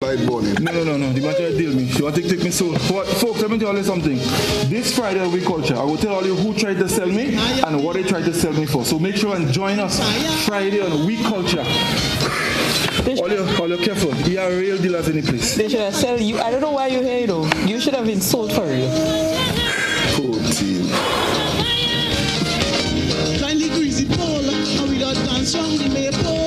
side bone. No. The man try to deal me. She want to take me soul. Folks, let me tell you something. This Friday on We Culture, I will tell all you who tried to sell me and what they tried to sell me for. So make sure and join us Friday on We Culture. All you careful. You are real dealers in the place. They should have sell you. I don't know why you're here though. You should have been sold for real. 14. Kindly greasy pole, and we don't dance round the maypole.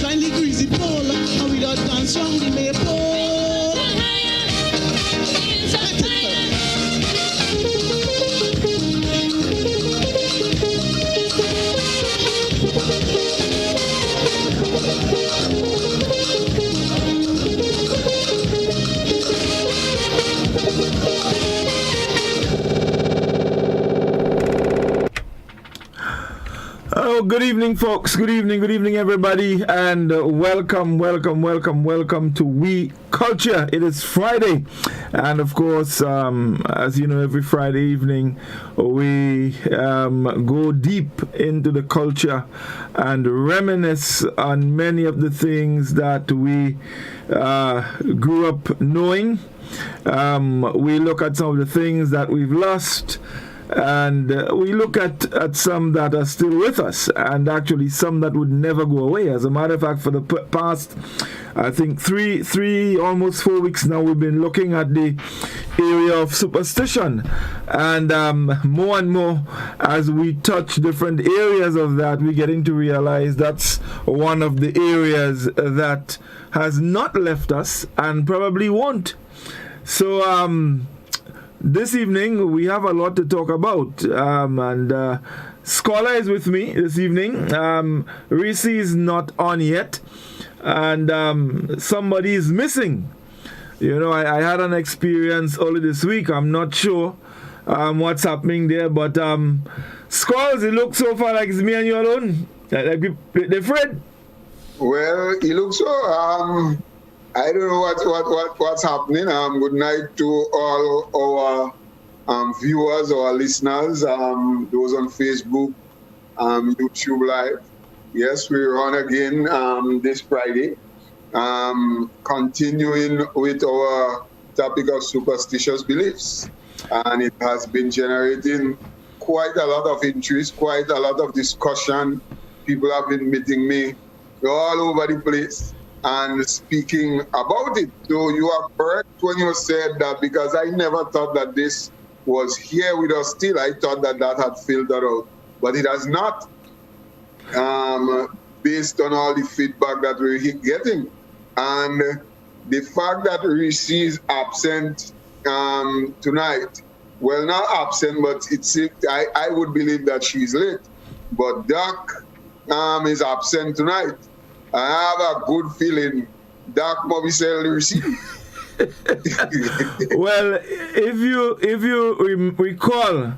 Kindly greasy pole, and we don't dance round the maypole. Oh, good evening, folks. Good evening, everybody, and welcome to We Culture. It is Friday, and of course, as you know, every Friday evening we go deep into the culture and reminisce on many of the things that we grew up knowing. We look at some of the things that we've lost. And we look at some that are still with us, and actually some that would never go away. As a matter of fact, for the past, I think three, almost 4 weeks now, we've been looking at the area of superstition, and more and more as we touch different areas of that, we're getting to realize that's one of the areas that has not left us and probably won't. So this evening we have a lot to talk about, and Scholar is with me this evening. Reece is not on yet, and somebody is missing. You know, I had an experience early this week. I'm not sure what's happening there, but Scholar, it looks so far like it's me and you alone. Like they're afraid. Well, it looks so. I don't know what's happening. Good night to all our viewers, our listeners, those on Facebook, YouTube Live. Yes, we're on again this Friday, continuing with our topic of superstitious beliefs. And it has been generating quite a lot of interest, quite a lot of discussion. People have been meeting me all over the place and speaking about it. So you are correct when you said that, because I never thought that this was here with us still. I thought that had filtered out, but it has not, based on all the feedback that we're getting. And the fact that Reece is absent tonight, well, not absent, but I would believe that she's late, but Doc is absent tonight. I have a good feeling Doc Bobby sell the receipt. Well, if you recall,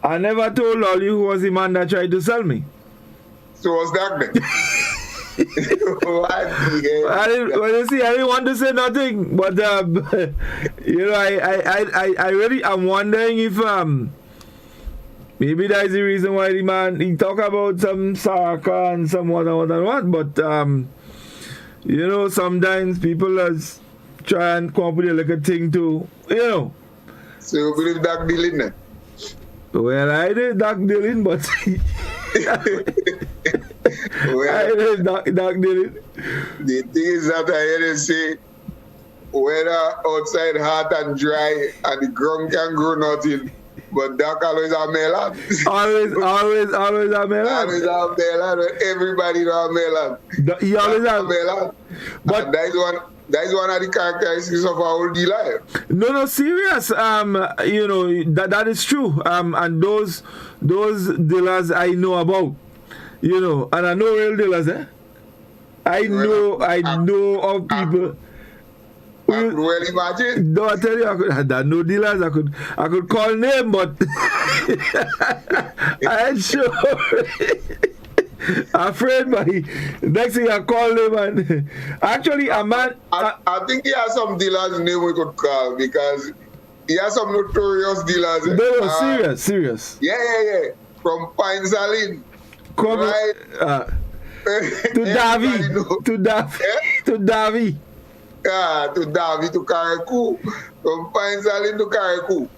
I never told all you who was the man that tried to sell me. So was Doc then? I didn't want to say nothing, but you know, I really am wondering if maybe that's the reason why the man, he talk about some Saraka and some what, but you know, sometimes people just try and come up with a little thing to, you know. So you believe Doc Dillon then? Well, I did Doc Dillon, but I did Doc Dillon. The thing is that I hear them say, weather outside hot and dry and the ground can grow nothing. But Doc always a melon. always a melon. Always a melon. Everybody know a melon. He always a melon. But that is one of the characteristics of our old life. No, serious. You know, that is true. And those dealers I know about. You know, and I know real dealers, eh? I know of people. I could well imagine. No, I tell you, I know dealers. I could call name, but I ain't sure. Afraid, but next thing I call him and actually a man. I think he has some dealers name we could call because he has some notorious dealers. They were serious. Yeah. From Pine Salin. Come right? To Davy. Yeah, to Davy, to Karakou. From Pine Salin to Karakou.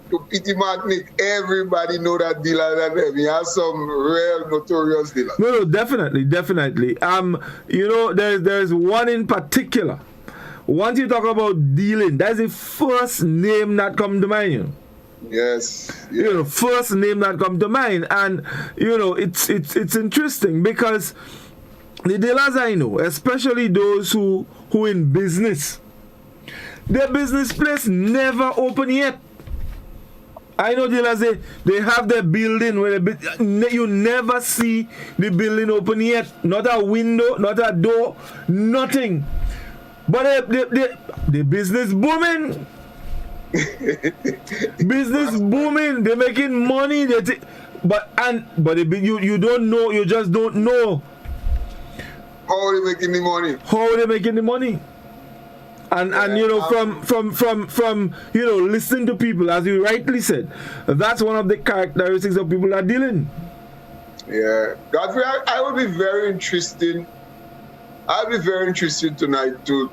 To Pity Martinique, everybody know that dealer and them. He has some real notorious dealers. No, definitely. There's one in particular. Once you talk about dealing, that's the first name that comes to mind. Yes. First name that comes to mind, and it's interesting because the dealers I know, especially those who in business, their business place never open yet. I know dealers, they have their building where you never see the building open yet. Not a window, not a door, nothing. But the business booming. Business booming. They're making money. But you don't know. You just don't know. How are they making the money? And from listening to people, as you rightly said, that's one of the characteristics of people that are dealing. Yeah, Godfrey, I would be very interested. I'll be very interested tonight to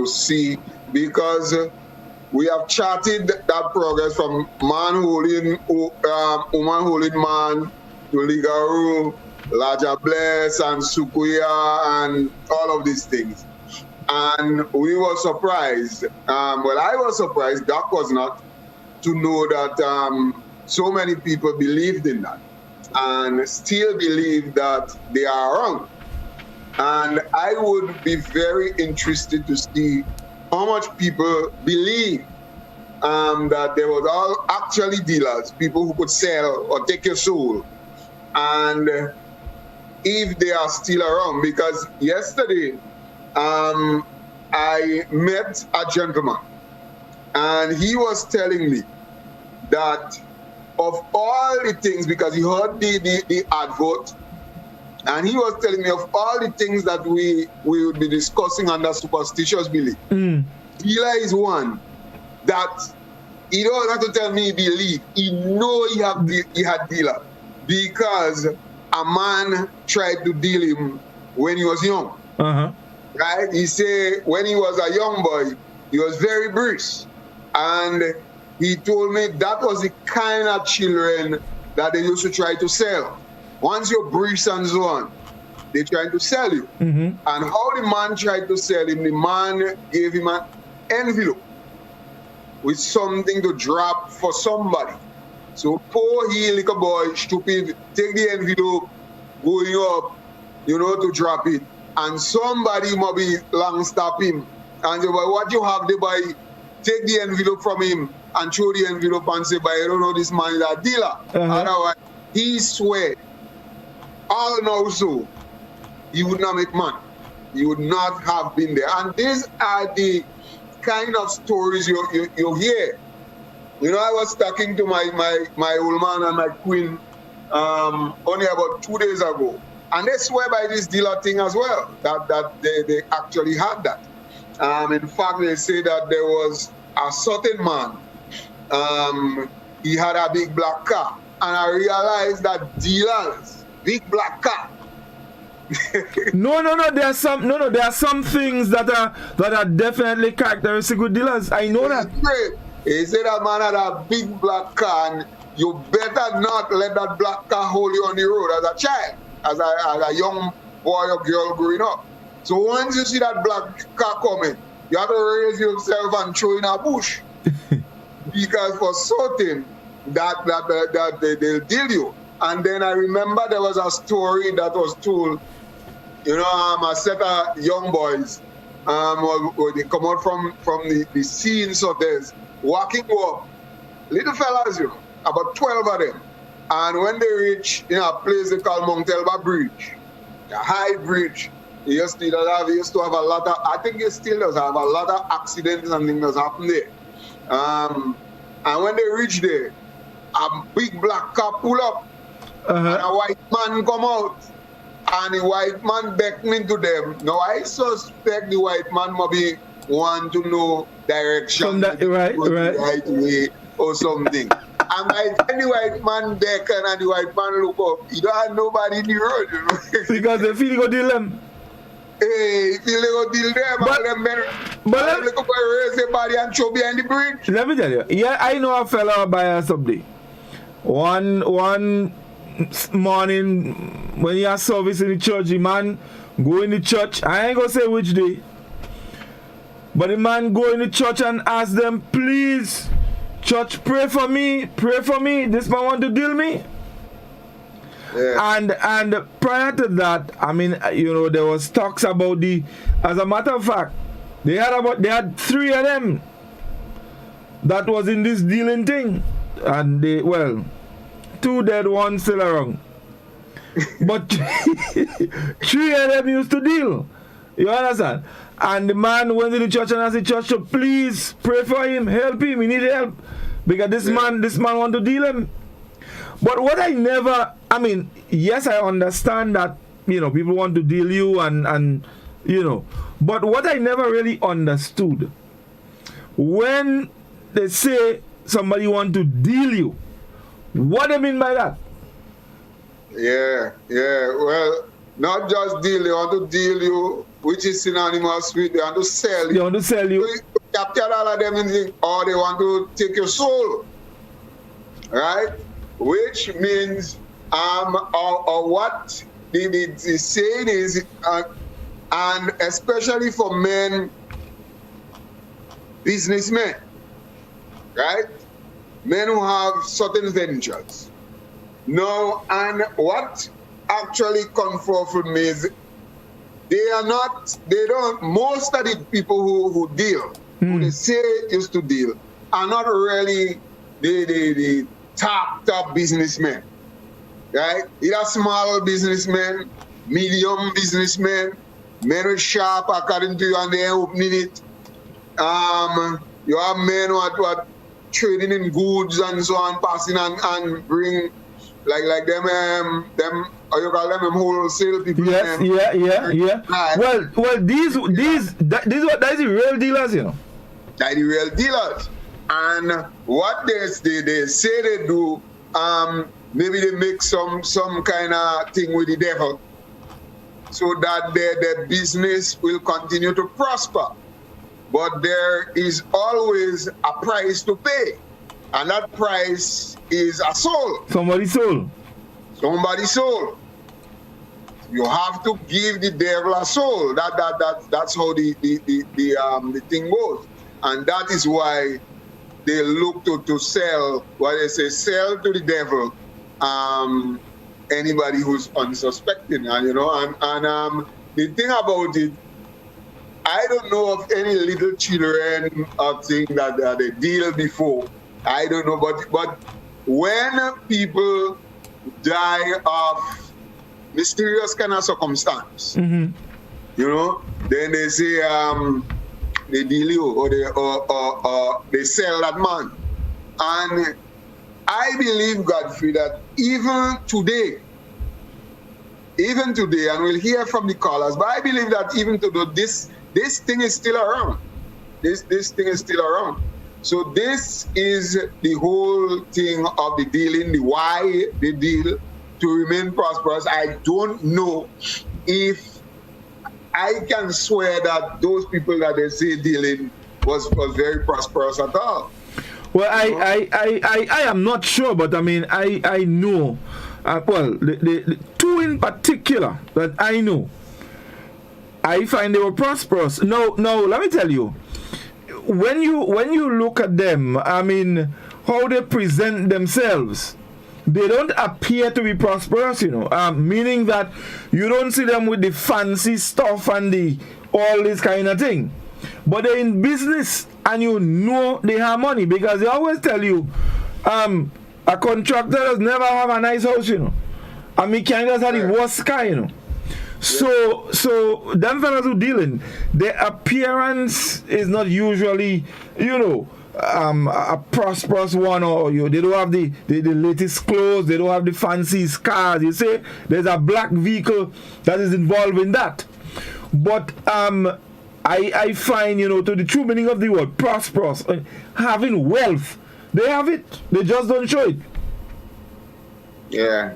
see, because we have charted that progress from woman holding man to Ligaroo, Laja Bless and Sukuya and all of these things. And we were surprised. I was surprised, Doc was not, to know that so many people believed in that and still believe that they are wrong. And I would be very interested to see how much people believe that there was all actually dealers, people who could sell or take your soul. And if they are still around, because yesterday, I met a gentleman and he was telling me that of all the things, because he heard the advert, and he was telling me of all the things that we would be discussing under superstitious belief, dealer is one that he don't have to tell me he believe. He know he had dealer because a man tried to deal him when he was young. Right? He said when he was a young boy, he was very brisk. And he told me that was the kind of children that they used to try to sell. Once you're brisk and so on, they trying to sell you. And how the man tried to sell him, the man gave him an envelope with something to drop for somebody. So poor he, little boy, stupid, take the envelope, going up, to drop it. And somebody might be long stop him. And say, well, what you have there, boy? Take the envelope from him and throw the envelope and say, but I don't know this man is a dealer. Otherwise, he swear, all know so, he would not make money. He would not have been there. And these are the kind of stories you hear. I was talking to my old man and my queen only about 2 days ago. And they swear by this dealer thing as well, that they actually had that. In fact, they say that there was a certain man, he had a big black car. And I realized that dealers, big black car. No. There are some things that are definitely characteristic with dealers. I know that. Great. He said that man had a big black car, and you better not let that black car hold you on the road as a child, as a young boy or girl growing up. So once you see that black car coming, you have to raise yourself and throw in a bush. Because for certain that they'll deal you. And then I remember there was a story that was told, a set of young boys, when they come out from the scenes of this, walking up, little fellas, about 12 of them. And when they reach a place they call Mount Elba Bridge, a high bridge, he used to have a lot of, I think it still does have a lot of accidents and things that happen there. And when they reach there, a big black car pull up, and a white man come out, and the white man beckoning to them. Now I suspect the white man maybe want to know direction, right. the right way or something. And by the time the white man beckon and the white man look up, you don't have nobody in the road, you know. Because they feel go deal them. Hey, if you go deal them, But look up and raise their body and throw behind the bridge. Let me tell you. Yeah, I know a fella buy a someday. One morning when he has service in the church, the man go in the church. I ain't gonna say which day. But the man go in the church and ask them, please, church, pray for me. This man want to deal me. Yeah. And prior to that, I mean, you know, there was talks about as a matter of fact, they had 3 of them that was in this dealing thing. And 2 dead, 1 still around. But 3 of them used to deal. You understand? And the man went to the church and asked the church to please pray for him, help him, he need help. Because this man want to deal him. But what yes, I understand that, you know, people want to deal you and you know. But what I never really understood, when they say somebody want to deal you, what do they mean by that? Yeah. Well, not just deal, they want to deal you, which is synonymous with they want to sell you. They want to sell you. So you capture all of them or they want to take your soul. Right? Which means or what the saying is, and especially for men, businessmen, right? Men who have certain ventures. No, and what actually confirms for me is most of the people who deal, who they say used to deal, are not really the top businessmen, right? Either small businessmen, medium businessmen, men who shop according to you and they're opening it. You have men who are trading in goods and so on, passing and bring like them or you call them wholesale people. Yes, yeah. Right. Well, these are the real dealers, you know. They're the real dealers. And what they say they do, maybe they make some kind of thing with the devil so that their business will continue to prosper. But there is always a price to pay. And that price is a soul. Somebody's soul. You have to give the devil a soul. That's how the thing goes. And that is why they look to sell, what they say, sell to the devil anybody who's unsuspecting. And you know, and the thing about it, I don't know of any little children or thing that they deal before. I don't know, but when people die of mysterious kind of circumstance, you know, then they say they deal you or they sell that man. And I believe, Godfrey, that even today, and we'll hear from the callers, but I believe that even today, this thing is still around. This thing is still around. So this is the whole thing of the dealing, the why they deal to remain prosperous. I don't know if I can swear that those people that they say dealing was very prosperous at all. Well, I am not sure, but I mean, I know. The 2 in particular that I know, I find they were prosperous. No, let me tell you. When you look at them, I mean, how they present themselves, they don't appear to be prosperous, you know. Meaning that you don't see them with the fancy stuff and all this kind of thing. But they're in business and you know they have money, because they always tell you, a contractor does never have a nice house, you know. A mechanic does have the worst car, you know. So them fellas who dealing, their appearance is not usually, you know, a prosperous one, or they don't have the latest clothes, they don't have the fancy cars. You say there's a black vehicle that is involved in that. But I find, to the true meaning of the word prosperous, having wealth, they have it, they just don't show it. Yeah.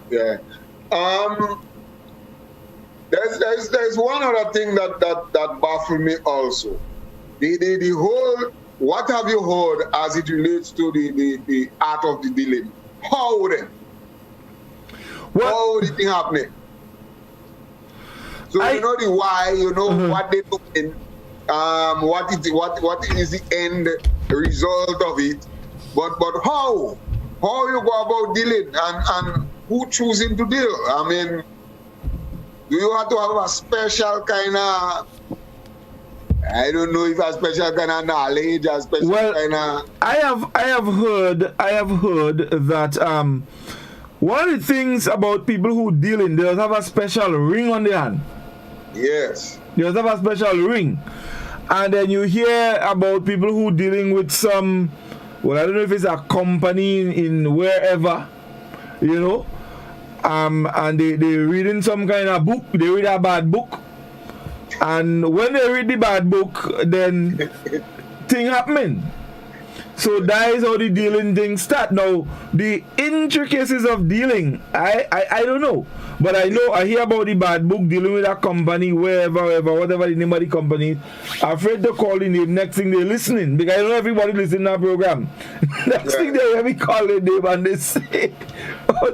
There's one other thing that baffles me also. The whole, what have you heard as it relates to the art of the dealing? How then? How the thing happening? So you know the why, what they doing, what is the end result of it, but how you go about dealing and who choosing to deal? I mean, do you have to have a special kind of, I don't know if a special kind of knowledge, a special kind of... I have heard that one of the things about people who deal in, they have a special ring on their hand. Yes. They have a special ring. And then you hear about people who dealing with some, well, I don't know if it's a company in wherever, and they reading some kind of book, they read a bad book. And when they read the bad book, then thing happening. So that is how the dealing thing start. Now, the intricacies of dealing, I don't know. But I hear about the bad book dealing with a company, wherever, whatever the name of the company. I'm afraid to call the name. Next thing they're listening, because I know everybody listening to that program. Next thing they hear me call the name and they say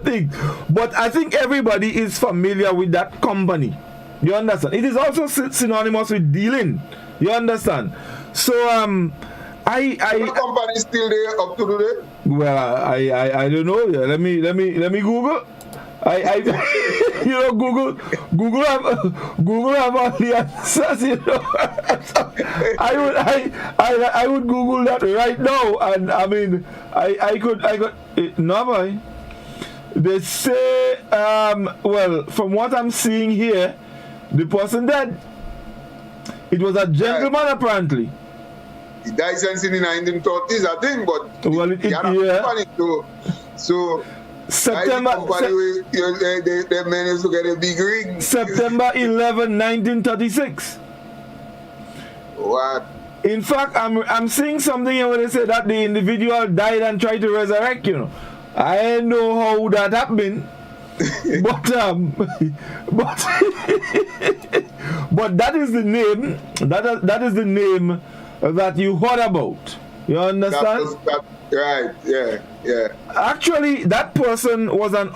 thing. But I think everybody is familiar with that company. You understand? It is also synonymous with dealing. You understand? So the company is still there up to today? Well, I don't know. Let me Google. Google have all the answers. I would Google that right now, and I mean I could no boy. They say well, from what I'm seeing here, the person dead. It was a gentleman apparently. He died since in the 1930s, I think, but well, so September. They managed to get a big ring. September 11, 1936. What? In fact, I'm seeing something here where they say that the individual died and tried to resurrect. I don't know how that happened, but that is the name. That is the name that you heard about. You understand? Right, yeah. Actually, that person was man,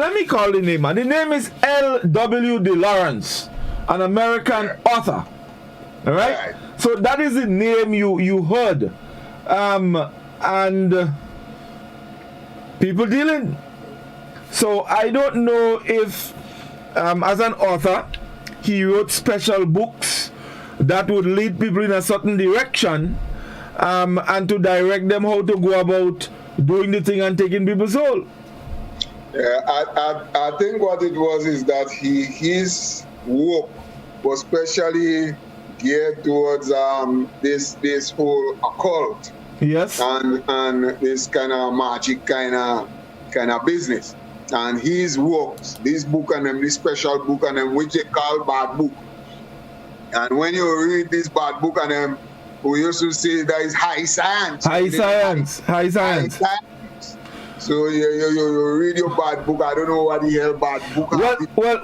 let me call the name, man. The name is L.W. de Lawrence, an American author. All right? So that is the name you heard. And people dealing. So I don't know if, as an author, he wrote special books that would lead people in a certain direction, and to direct them how to go about doing the thing and taking people's soul. Yeah, I think what it was is that his work was specially geared towards this whole occult. Yes. And this kind of magic kind of business. And his works, this book and them, this special book and them, which they call bad book. And when you read this bad book and them, we used to say that is high science. High science. So you read your bad book. I don't know what the hell bad book.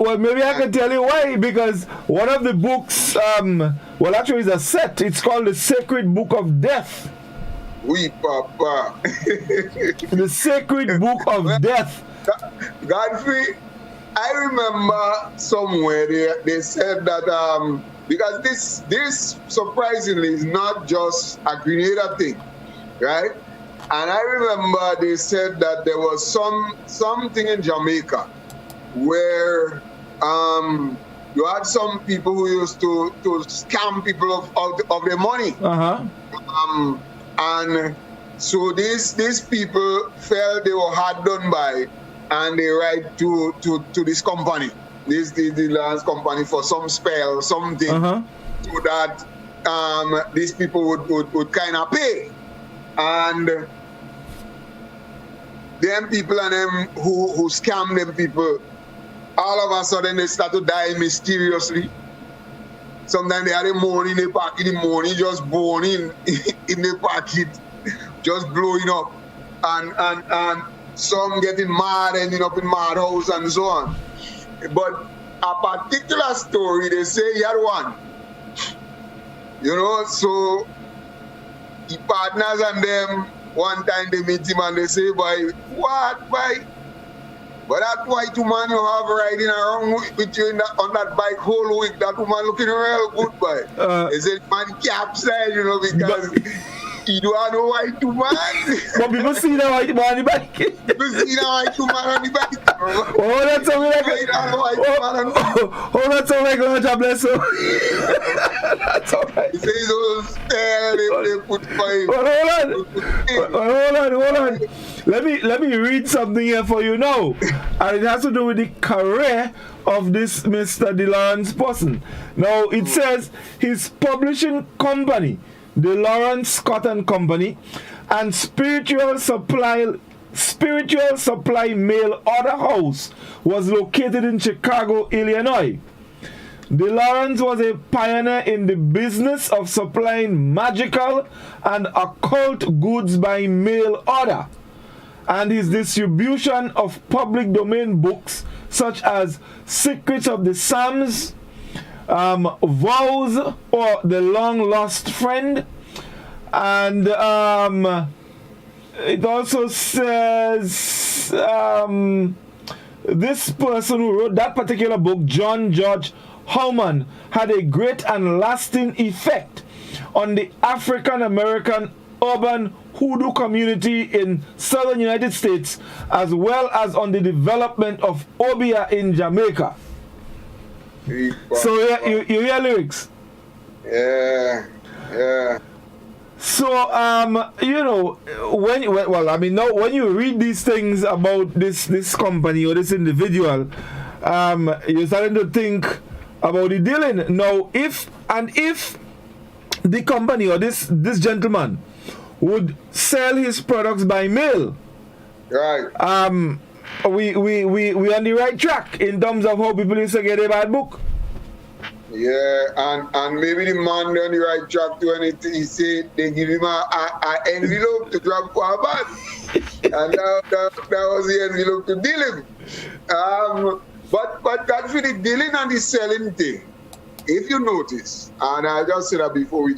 Well, maybe I can tell you why. Because one of the books, actually it's a set. It's called the Sacred Book of Death. Oui, Papa. The Sacred Book of Death. Godfrey, I remember somewhere they said that because this surprisingly is not just a Grenada thing, right? And I remember they said that there was something in Jamaica where you had some people who used to scam people of their money. And so these people felt they were hard done by, and they write to this company, the lance company, for some spell, something, so that these people would kind of pay. And them people and them who scam them people, all of a sudden they start to die mysteriously. Sometimes they are the morning, they pack in the morning, just born in the pocket, just blowing up. And some getting mad, ending up in madhouse and so on. But a particular story, they say he had one. You know, so the partners and them, one time they meet him and they say, boy, what, boy? But that white woman you have riding around with you on that bike whole week, that woman looking real good, boy. They said, man, capsized, you know, because he don't have no white woman. But people see the white woman on the bike. People see the white woman on the bike. Oh, that's something like that's something like a bless you. That's all right. He says those they put for him. Hold on. Let me read something here for you now. And it has to do with the career of this Mr. DeLawrence person. Now it says his publishing company, DeLawrence Scott and Company, and spiritual supply mail order house was located in Chicago, Illinois. DeLawrence was a pioneer in the business of supplying magical and occult goods by mail order, and his distribution of public domain books such as Secrets of the Psalms, Vows, or The Long Lost Friend. And it also says this person who wrote that particular book, John George Howman, had a great and lasting effect on the African American urban hoodoo community in southern United States, as well as on the development of Obeah in Jamaica. So you hear lyrics? Yeah. So you know, when you read these things about this company or this individual, you're starting to think about the dealing. Now, if the company or this gentleman would sell his products by mail, right? We on the right track in terms of how people used to get a bad book. Yeah, and maybe the man on the right track to anything. He said they give him a envelope to drop for a bag, and that was the envelope to deal him. But Godfrey, the dealing and the selling thing, if you notice, and I just said that before we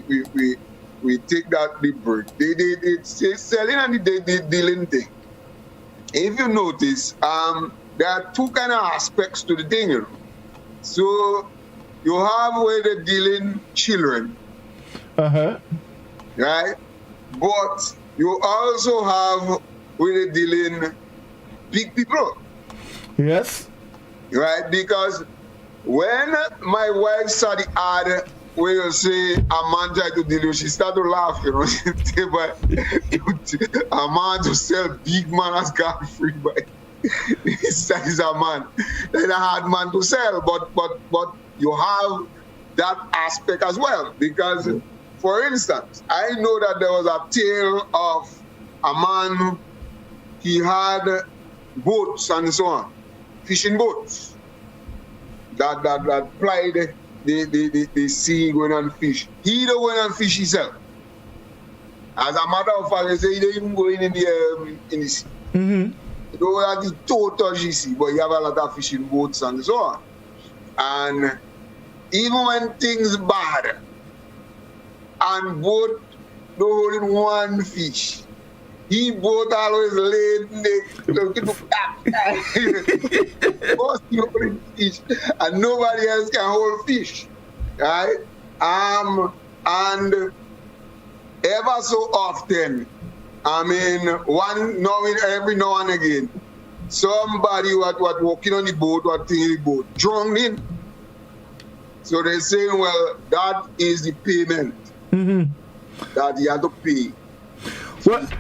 take that deep break, the selling and the dealing thing. If you notice, there are two kind of aspects to the thing, you know. So you have where they're dealing children, right? But you also have where they're dealing big people. Yes. Right? Because when my wife saw the ad where you say a man tried to deal you, she started to laugh, you know. A man to sell big man as Godfrey, but he's a man. Then a hard man to sell, but you have that aspect as well. Because, for instance, I know that there was a tale of a man, he had boats and so on, fishing boats that plied the sea going and fish. He don't go and fish himself. As a matter of fact, they say he don't even go in the sea. You don't have the total sea, but you have a lot of fishing boats and so on. And even when things bad, and boat don't hold one fish, he boat always laid looking for fish, and nobody else can hold fish, right? And ever so often, I mean, every now and again, somebody what walking on the boat, what thing in the boat, drowned in. So they're saying, well, that is the payment that you have to pay. What?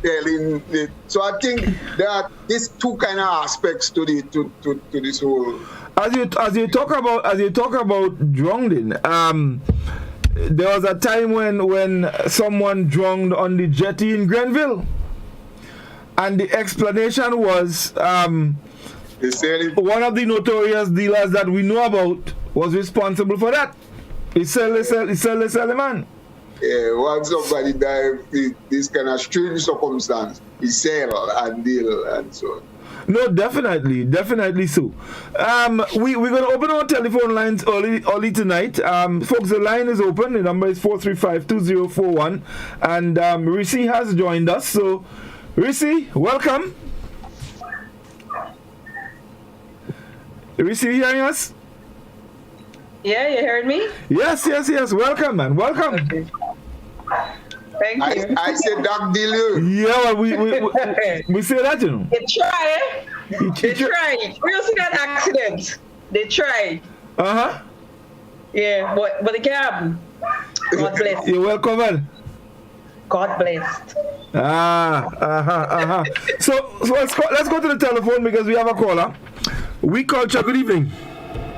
So I think there are these two kind of aspects to this whole. As you talk about drowning, there was a time when someone drowned on the jetty in Grenville, and the explanation was one of the notorious dealers that we know about was responsible for that. He sell the man. Yeah, once somebody died in this kind of strange circumstance, he sell and deal and so on. No, definitely so. We're going to open our telephone lines early tonight. Folks, the line is open. The number is 435-2041. And Reece has joined us. So, Reece, welcome. Reece, you hearing us? Yeah, you heard me? Yes. Welcome, man. Welcome. Okay. Thank you. I said Doc Dealer. Yeah, we say that, you know. They try. They try. We'll see that accident. They try. Uh-huh. Yeah, but they can't happen. God bless. You're well covered. God blessed. So let's go to the telephone because we have a caller. We culture. Good evening.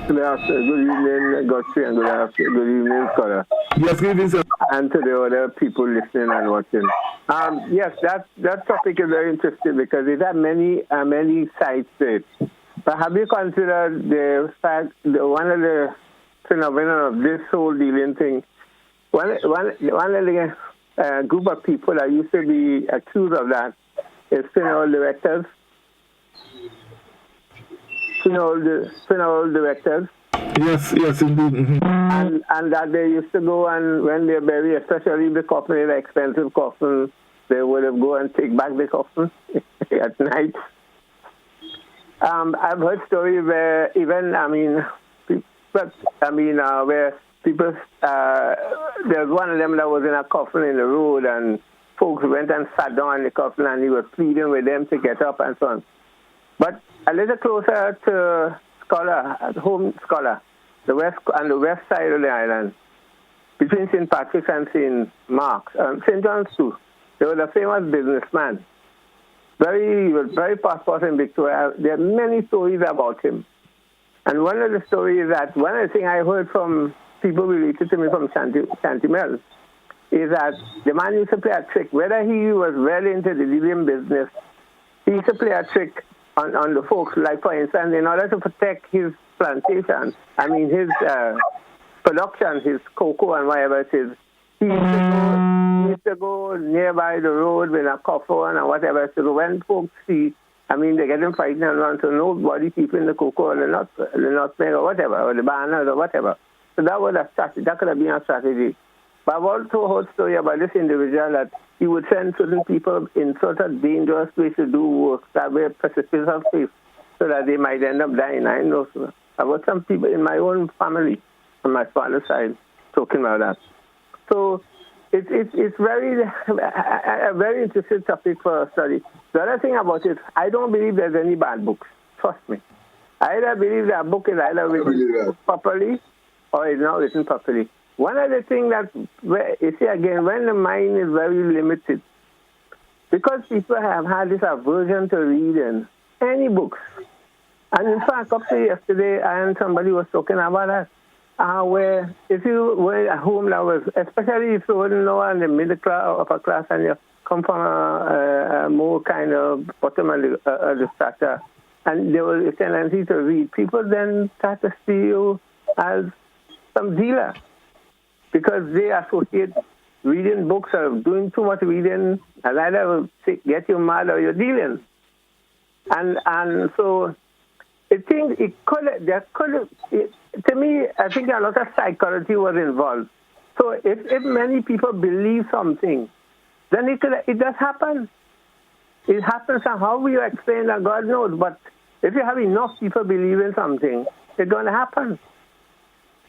Good evening, Godfrey, and good evening, Scholar. Yes, good evening, sir. And to the other people listening and watching. Yes, that topic is very interesting because it has many sides to it. But have you considered the fact that one of the phenomena of this whole dealing thing? One of the group of people that used to be accused of that is funeral directors. Funeral directors. Yes, indeed. Mm-hmm. And that they used to go and when they bury, especially the coffin, the expensive coffin, they would have go and take back the coffin at night. I've heard stories where even, where people, there's one of them that was in a coffin in the road and folks went and sat down in the coffin and he was pleading with them to get up and so on. But a little closer to home Scholar, the west side of the island, between St. Patrick's and St. Mark's, St. John's too, there was a famous businessman. He was very prosperous in Victoria. There are many stories about him. And one of the stories one of the things I heard from people related to me from Shantimel is that the man used to play a trick. Whether he was well into the dealing business, he used to play a trick on the folks. Like, for instance, in order to protect his plantation, his production, his cocoa and whatever it is, he used to go nearby the road with a coffin and whatever. So when folks see, they get them fighting and run, so nobody keeping the cocoa or the nutmeg or whatever, or the bananas or whatever. So that was a strategy. That could have been a strategy. But I've also heard story about this individual that he would send certain people in sort of dangerous ways to do work that were precipice of faith so that they might end up dying. I know, sir. I've got some people in my own family on my father's side talking about that. So it's very a very interesting topic for a study. The other thing about it, I don't believe there's any bad books. Trust me. I either believe that a book is either written properly or it's not written properly. One of the things that, you see again, when the mind is very limited, because people have had this aversion to reading any books. And in fact, up to yesterday, somebody was talking about that, where if you were at home, that was, especially if you were in the middle class or upper class and you come from a more kind of bottom of the strata, and there was a tendency to read, people then start to see you as some dealer. Because they associate reading books or doing too much reading, and either will get you mad or you're dealing. And so I think to me, I think a lot of psychology was involved. So if many people believe something, then it does happen. It happens, and how will you explain that? God knows. But if you have enough people believing something, it's going to happen.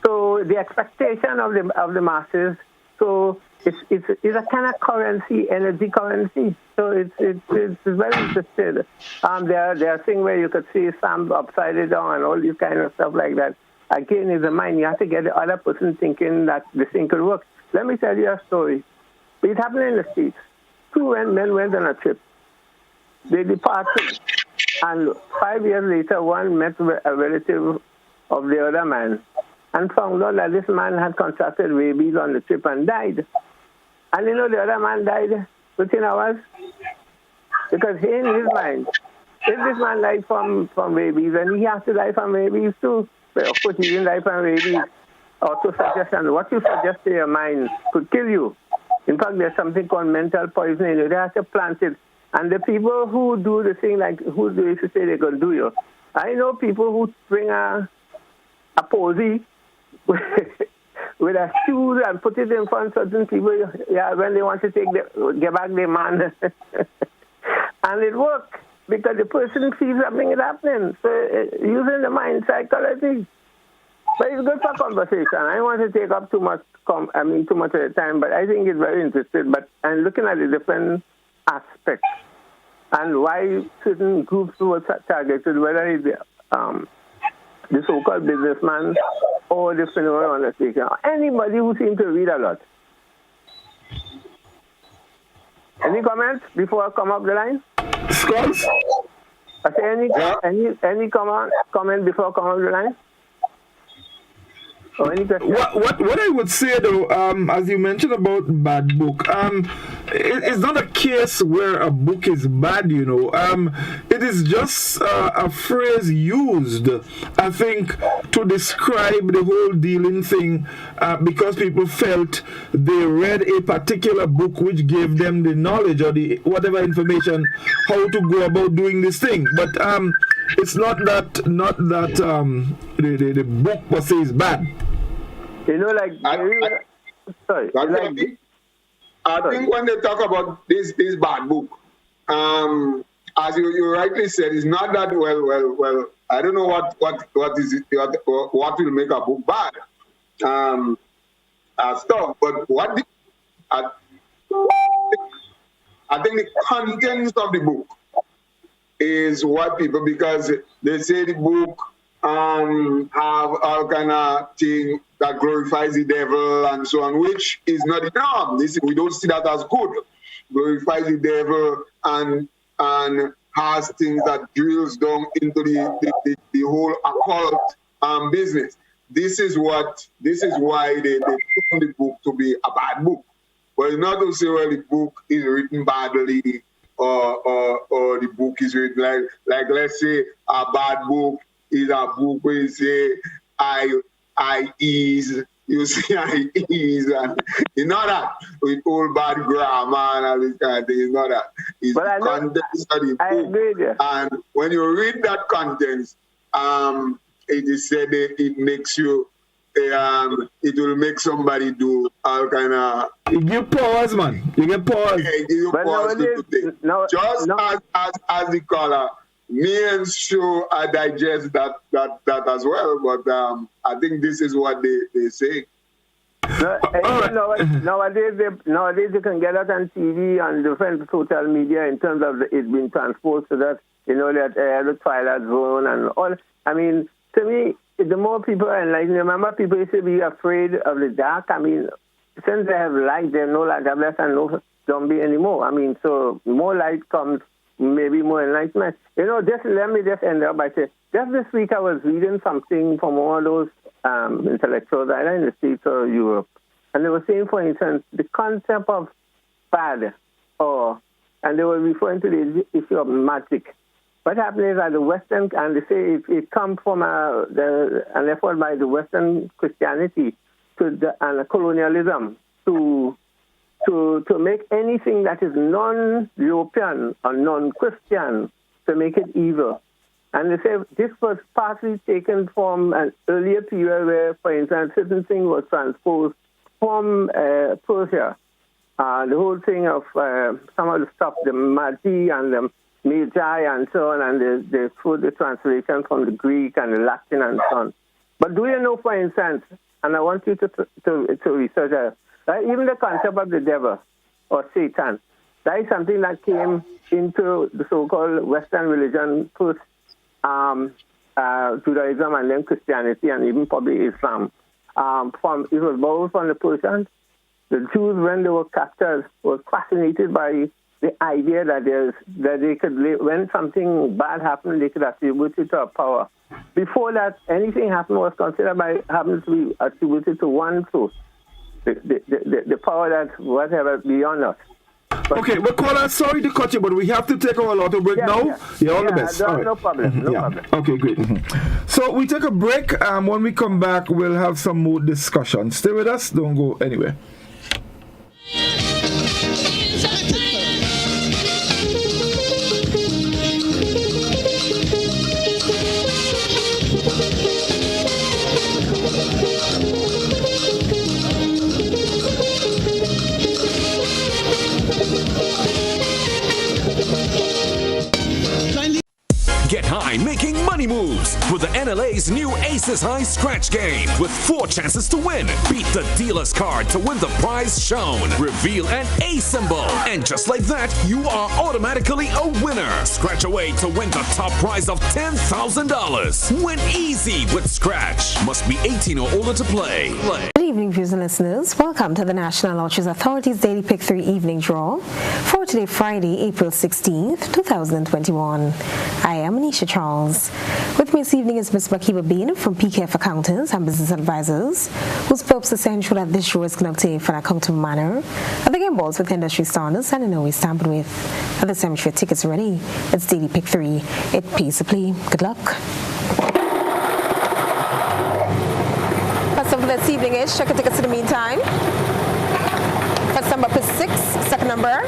So the expectation of the masses, so it's a kind of currency, energy currency. So it's very interesting. There are things where you could see Sam upside down and all this kind of stuff like that. Again, in the mind, you have to get the other person thinking that the thing could work. Let me tell you a story. It happened in the States. Two men went on a trip. They departed, and 5 years later, one met a relative of the other man. and found out that this man had contracted rabies on the trip and died. And you know, the other man died within hours. Because in his mind, if this man died from rabies, then he has to die from rabies too. But of course, he didn't die from rabies. Auto-suggestion, what you suggest to your mind could kill you. In fact, there's something called mental poisoning. They have to plant it. And the people who do the thing, like who do to say they're going to do you, I know people who bring a posy with a shoes and put it in front of certain people, yeah, when they want to get back their man. And it works because the person sees something is happening. So using the mind psychology. But it's good for conversation. I don't want to take up too much of the time, but I think it's very interesting. But I'm looking at the different aspects and why certain groups were targeted, whether it's the so-called businessman or the funeral undertaker, anybody who seems to read a lot. Any comments before I come up the line? Scrolls? I say any comment before I come up the line? Or any question? What I would say though, as you mentioned about bad book, it's not a case where a book is bad, you know. It is just a phrase used, I think, to describe the whole dealing thing, because people felt they read a particular book which gave them the knowledge or the whatever information how to go about doing this thing. But it's not that the book per se is bad. You know, like I think when they talk about this bad book, as you rightly said, it's not that well. I don't know what will make a book bad, stuff. But I think the contents of the book is what people, because they say the book have all kind of thing that glorifies the devil and so on, which is not the norm. We don't see that as good. Glorifies the devil and has things that drills down into the whole occult business. This is why they put the book to be a bad book. But it's not to say, well, the book is written badly or the book is written like let's say a bad book is a book where you say I ease, you see I ease, and it's not that with all bad grammar and all this kind of thing. It's not that. It's the contents of the book. And when you read that contents, it is said that it makes you, it will make somebody do all kind of. You get pause, man. You get pause. Yeah, give you pause to do things. As the caller. Me and Sure, I digest that as well, but I think this is what they say. Nowadays you can get it on TV and different social media in terms of it being transposed to that, that the Twilight Zone and all. I mean, to me, the more people are enlightened, remember people used to be afraid of the dark. I mean, since they have light, they have no light, and no zombie anymore. I mean, so more light comes, maybe more enlightenment. Let me just end up by saying, just this week I was reading something from one of those intellectuals, either in the States or Europe, and they were saying, for instance, the concept of bad, and they were referring to the issue of magic. What happened is that the Western, and they say it comes from an effort by the Western Christianity and colonialism to make anything that is non-European or non-Christian, to make it evil. And they say this was partly taken from an earlier period where, for instance, certain thing was transposed from Persia. The whole thing of some of the stuff, the Magi and the Magi and so on, and they put the translation from the Greek and the Latin and so on. But do you know, for instance, and I want you to research that, even the concept of the devil or Satan, that is something that came into the so-called Western religion, first Judaism and then Christianity and even probably Islam. It was borrowed from the Persians. The Jews, when they were captured, were fascinated by the idea that they could, when something bad happened, they could attribute it to a power. Before that, anything happened was considered happened to be attributed to one source, the power that whatever beyond us. But okay, well, caller, sorry to cut you, but we have to take our auto break now. Yeah, all the best. All right. No problem. No problem. Okay, great. So we take a break. When we come back, we'll have some more discussion. Stay with us. Don't go anywhere. Get high making money moves with the NLA's new Aces High Scratch game with 4 chances to win. Beat the dealer's card to win the prize shown. Reveal an A symbol. And just like that, you are automatically a winner. Scratch away to win the top prize of $10,000. Win easy with Scratch. Must be 18 or older to play. Good evening, viewers and listeners. Welcome to the National Lotteries Authority's Daily Pick 3 Evening Draw for today, Friday, April 16th, 2021. I am Anisha Charles. With me this evening is Ms. Makiba Bean from PKF Accountants and Business Advisors, whose purpose is to ensure that this show is conducted in an accountable manner, and the game balls with industry standards and in no way tampered with. At the time, your tickets are ready. It's Daily Pick 3. It pays to play. Good luck. First up for this evening is check your tickets in the meantime. First number is 6, second number.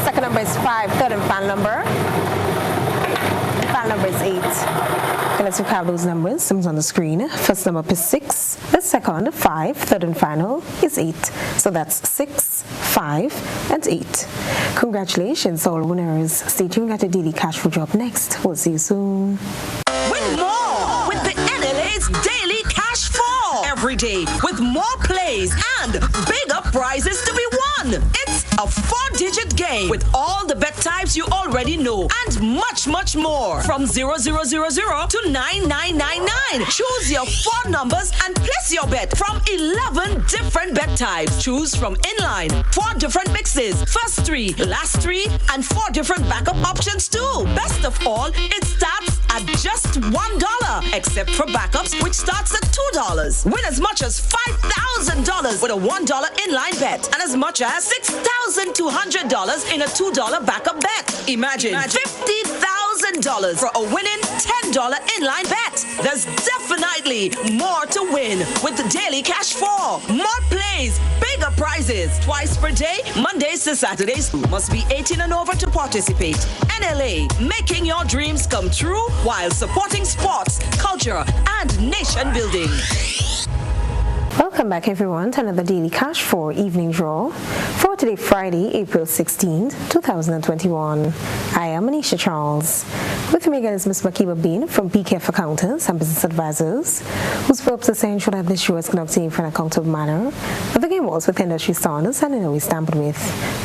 Second number is 5, third and final number. Final number is 8. Okay, let's recap those numbers. Sums on the screen. First number is 6. The second, 5. Third and final is 8. So that's 6, 5, and 8. Congratulations, all winners. Stay tuned at the Daily Cash Flow Drop next. We'll see you soon. Win more with the NLA's Daily Cash Fall. Every day with more plays and bigger prizes to be won. It's a 4-digit game with all the bet types you already know and much, much more. From 0000 to 9999. Choose your 4 numbers and place your bet from 11 different bet types. Choose from inline, 4 different mixes, first 3, last 3, and 4 different backup options too. Best of all, it starts at just $1, except for backups, which starts at $2. Win as much as $5,000 with a $1 inline bet and as much as $6,200 in a $2 backup bet. Imagine $50,000 for a winning $10 inline bet. There's definitely more to win with the Daily Cash 4. More plays, bigger prizes, twice per day, Mondays to Saturdays. Must be 18 and over to participate. NLA, making your dreams come true while supporting sports, culture, and nation building. Welcome back, everyone, to another Daily Cash 4 Evening Draw for today, Friday, April 16th, 2021. I am Anisha Charles. With me again is Ms. Makiba Bean from PKF Accountants and Business Advisors, whose purpose is to ensure that this show is conducted in an accountable manner, but the game was with industry standards and in always tampered with.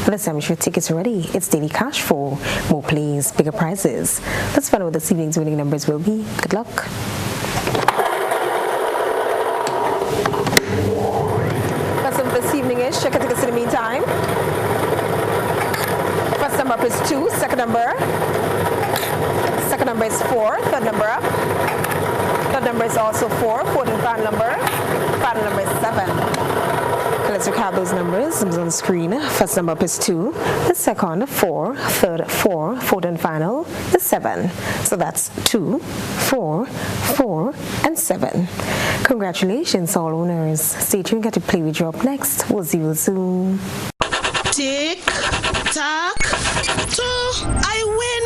For this time, your tickets are ready. It's Daily Cash 4. More plays, bigger prizes. Let's find out what this evening's winning numbers will be. Good luck. This evening is check your tickets in the meantime. First number is 2, second number is 4, third number is also 4, fourth and final number is 7. Okay, let's recap those numbers. It's on the screen. First number is 2, the second 4, third 4, fourth and final is 7. So that's 2, 4, 4, and 7. Congratulations, all owners. Stay tuned, get to play with you up next. We'll see you soon. Tick, tock, toe, I win.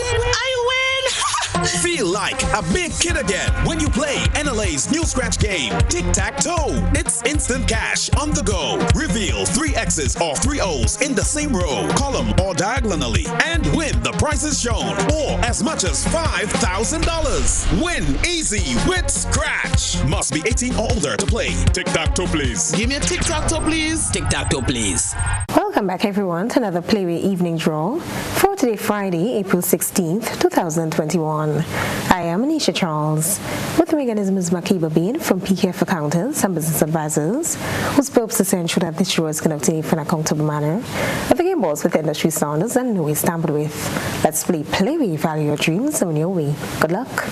Feel like a big kid again when you play NLA's new scratch game, Tic-Tac-Toe. It's instant cash on the go. Reveal 3 X's or 3 O's in the same row, column, or diagonally, and win the prizes shown, or as much as $5,000. Win easy with Scratch. Must be 18 or older to play. Tic-Tac-Toe, please. Give me a tic-tac-toe, please. Tic-tac-toe, please. Welcome back, everyone, to another Playway Evening Draw for today, Friday, April 16th, 2021. I am Anisha Charles. With me again is Ms. Makiba Bean from PKF Accountants and Business Advisors, whose purpose is to ensure that this show is conducted in an accountable manner, that the game balls with industry standards and no way tampered with. Let's play where you value your dreams and your way. Good luck.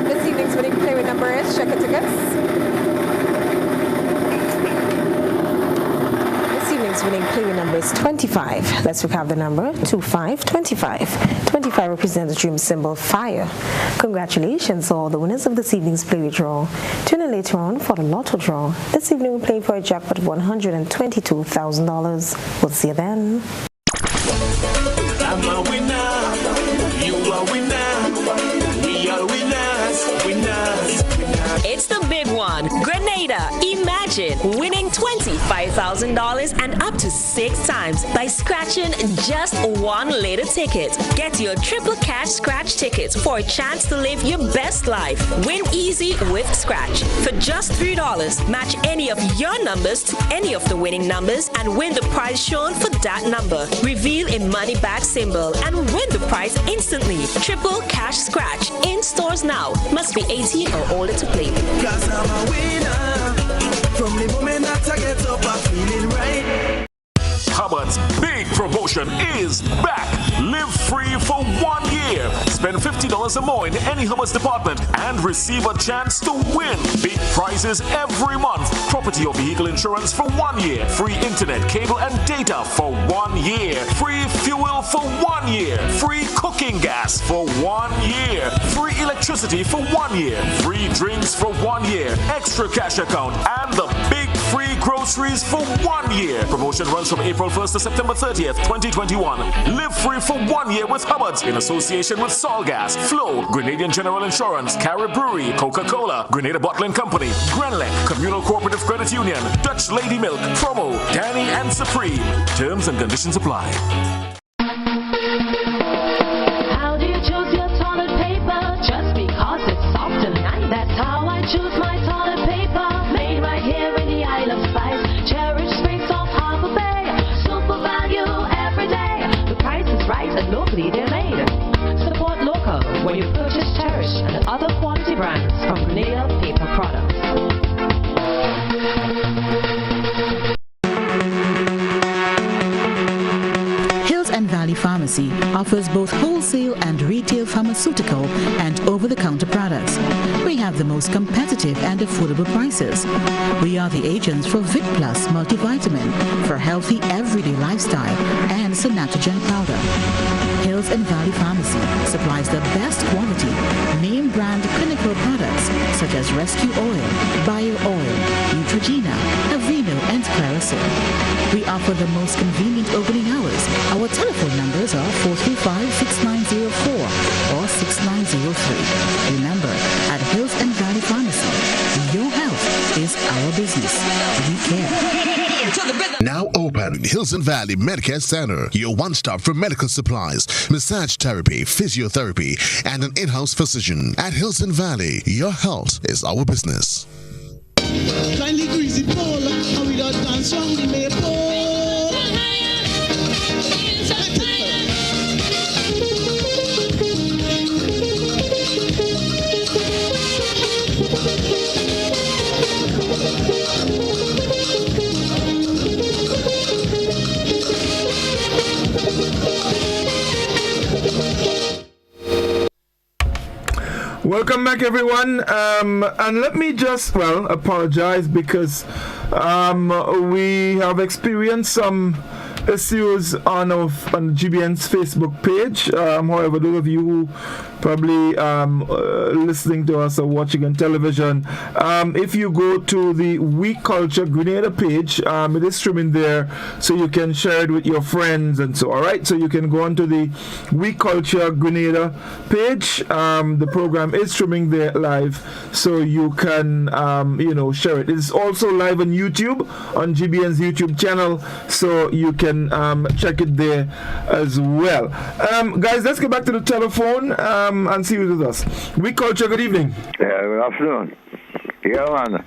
This evening's winning play with number is, check your tickets. Winning play number is 25. Let's recap the number 2525. 25 represents the dream symbol fire. Congratulations to all the winners of this evening's play draw. Tune in later on for the lotto draw. This evening we're playing for a jackpot of $122,000. We'll see you then. I'm a winner. You are winner. We are winners. It's the big one. Grenada. Imagine winning $25,000 and up to 6 times by scratching just one little ticket. Get your triple cash scratch tickets for a chance to live your best life. Win easy with Scratch. For just $3, match any of your numbers to any of the winning numbers and win the prize shown for that number. Reveal a money back symbol and win the prize instantly. Triple cash scratch in stores now. Must be 18 or older to play. 'Cause I'm a winner. From the moment that I get up, I'm feeling right. Hubbard's big promotion is back. Live free for 1 year. Spend $50 or more in any Hubbard's department and receive a chance to win big prizes every month. Property or vehicle insurance for 1 year. Free internet, cable, and data for 1 year. Free fuel for 1 year. Free cooking gas for 1 year. Free electricity for 1 year. Free drinks for 1 year. Extra cash account and the big free groceries for 1 year. Promotion runs from April 1st to September 30th, 2021. Live free for 1 year with Hubbard's in association with Solgas, Flow, Grenadian General Insurance, Carib Brewery, Coca-Cola, Grenada Bottling Company, Grenlec, Communal Cooperative Credit Union, Dutch Lady Milk, Promo, Danny and Supreme. Terms and conditions apply. How do you choose your toilet paper? Just because it's soft and nice. That's how I choose my toilet paper. Made right here in the Isle of Spice. Cherish space off Harbor Bay. Super value every day. The price is right and locally they're made. Support local when you purchase Cherish and other quality brands from Grenada Paper Products. Valley Pharmacy offers both wholesale and retail pharmaceutical and over-the-counter products. We have the most competitive and affordable prices. We are the agents for Vit Plus multivitamin for healthy everyday lifestyle and Synatogen powder. Hills and Valley Pharmacy supplies the best quality, name brand clinical products such as Rescue Oil, Bio Oil, Neutrogena, Aveeno, and Clarisil. We offer the most convenient opening hours. Our telephone numbers are 435-6904 or 6903. Remember, at Hills and Valley Pharmacy, your health is our business. We care. Now open Hills and Valley Medicare Center, your one-stop for medical supplies, massage therapy, physiotherapy, and an in-house physician. At Hills and Valley, your health is our business. Kindly greasy pole, and we don't dance on the maypole. Welcome back, everyone. And let me just, apologize because we have experienced some issues on GBN's Facebook page. However, those of you who probably listening to us or watching on television, if you go to the We Culture Grenada page, it is streaming there, so you can share it with your friends and so. All right, so you can go onto the We Culture Grenada page. The program is streaming there live, so you can share it. It's also live on YouTube, on GBN's YouTube channel, so you can check it there as well. Guys, let's get back to the telephone and see who's with us. We Culture, good evening. Yeah, good afternoon. Yeah, man.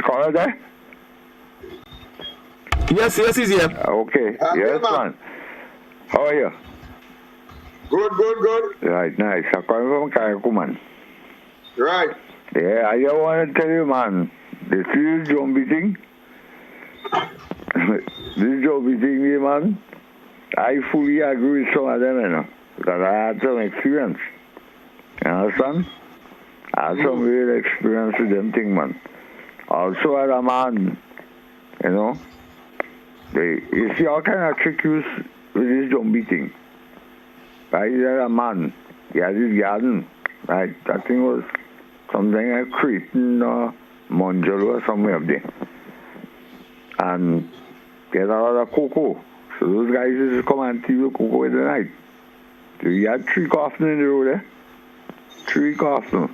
Scholar there? Yes, he's here. Okay. Yes, man. How are you? Good. Right, nice. I'm calling from Karaku, man. Right. Yeah, I just want to tell you, man, this is zombie thing. This zombie thing, man, I fully agree with some of them, you know, because I had some experience. You understand? I had some real experience with them thing, man. Also, as a man, you know, you see all kind of trick use with this zombie thing. Right? He's a man. He has his garden. Right? That thing was something like Cretan or Monjolo or somewhere up there. And there's a lot of cocoa. So those guys just come and steal the cocoa in the night. So he had 3 coffins in the road there. 3 coffins.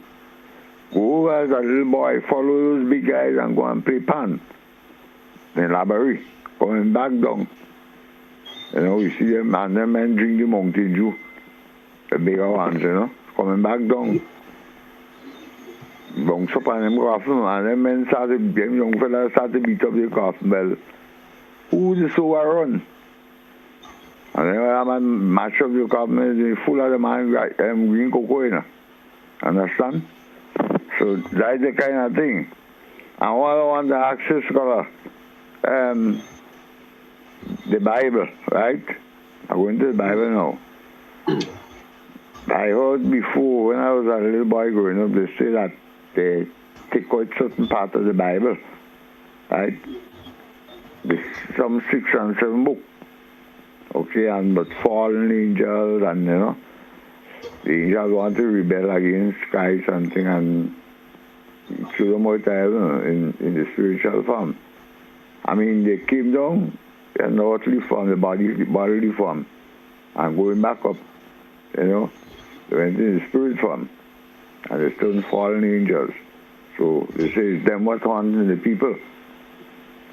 Go as a little boy, follow those big guys and go and play pan. In library. Coming back down. You know, you see them and them men drink the Mountain Dew. The bigger ones, you know. Coming back down. Bounce up on them coffin and them men started, them young fellas started to beat up the coffin bell. Who's the so run? And then when a man match up the coffin, full of the man green cocoa, you know. Understand? So that's the kind of thing. And what I want to ask is, the Bible, right? I'm going to the Bible now. I heard before, when I was a little boy growing up, they say that they take out certain part of the Bible, right? There's some 6 and 7 books, okay, and but fallen angels, and you know, the angels want to rebel against Christ and thing, and throw them out in the spiritual form. I mean, they came down in the earthly form, the bodily form, and going back up, you know, they went in the spirit form, and they still fallen angels. So they say it's them what's haunting the people,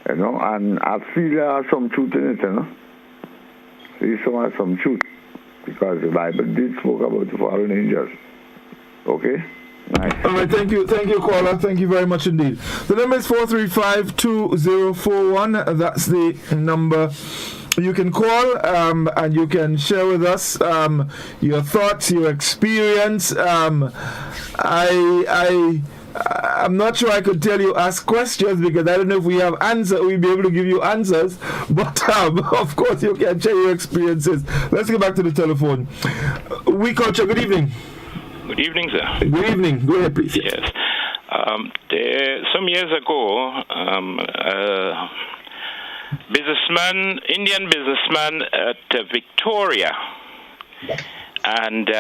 you know, and I feel there some truth in it, you know. There's some truth, because the Bible did spoke about the fallen angels. Okay? Nice. All right, thank you, caller. Thank you very much indeed. The number is 435-2041. That's the number you can call, and you can share with us your thoughts, your experience. I'm not sure I could tell you ask questions, because I don't know if we have answers. We'll be able to give you answers, but of course you can share your experiences. Let's get back to the telephone. We culture. Good evening. Good evening, sir. Good evening. Go ahead, please. Yes. Some years ago, Indian businessman at Victoria, and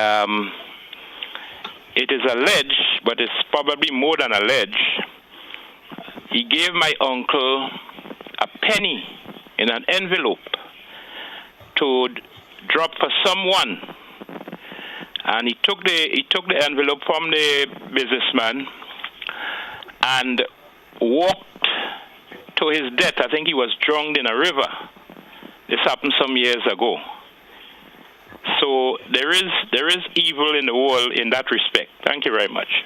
it is alleged, but it's probably more than alleged, he gave my uncle a penny in an envelope to drop for someone. And he took the envelope from the businessman and walked to his death. I think he was drowned in a river. This happened some years ago. So there is evil in the world in that respect. Thank you very much.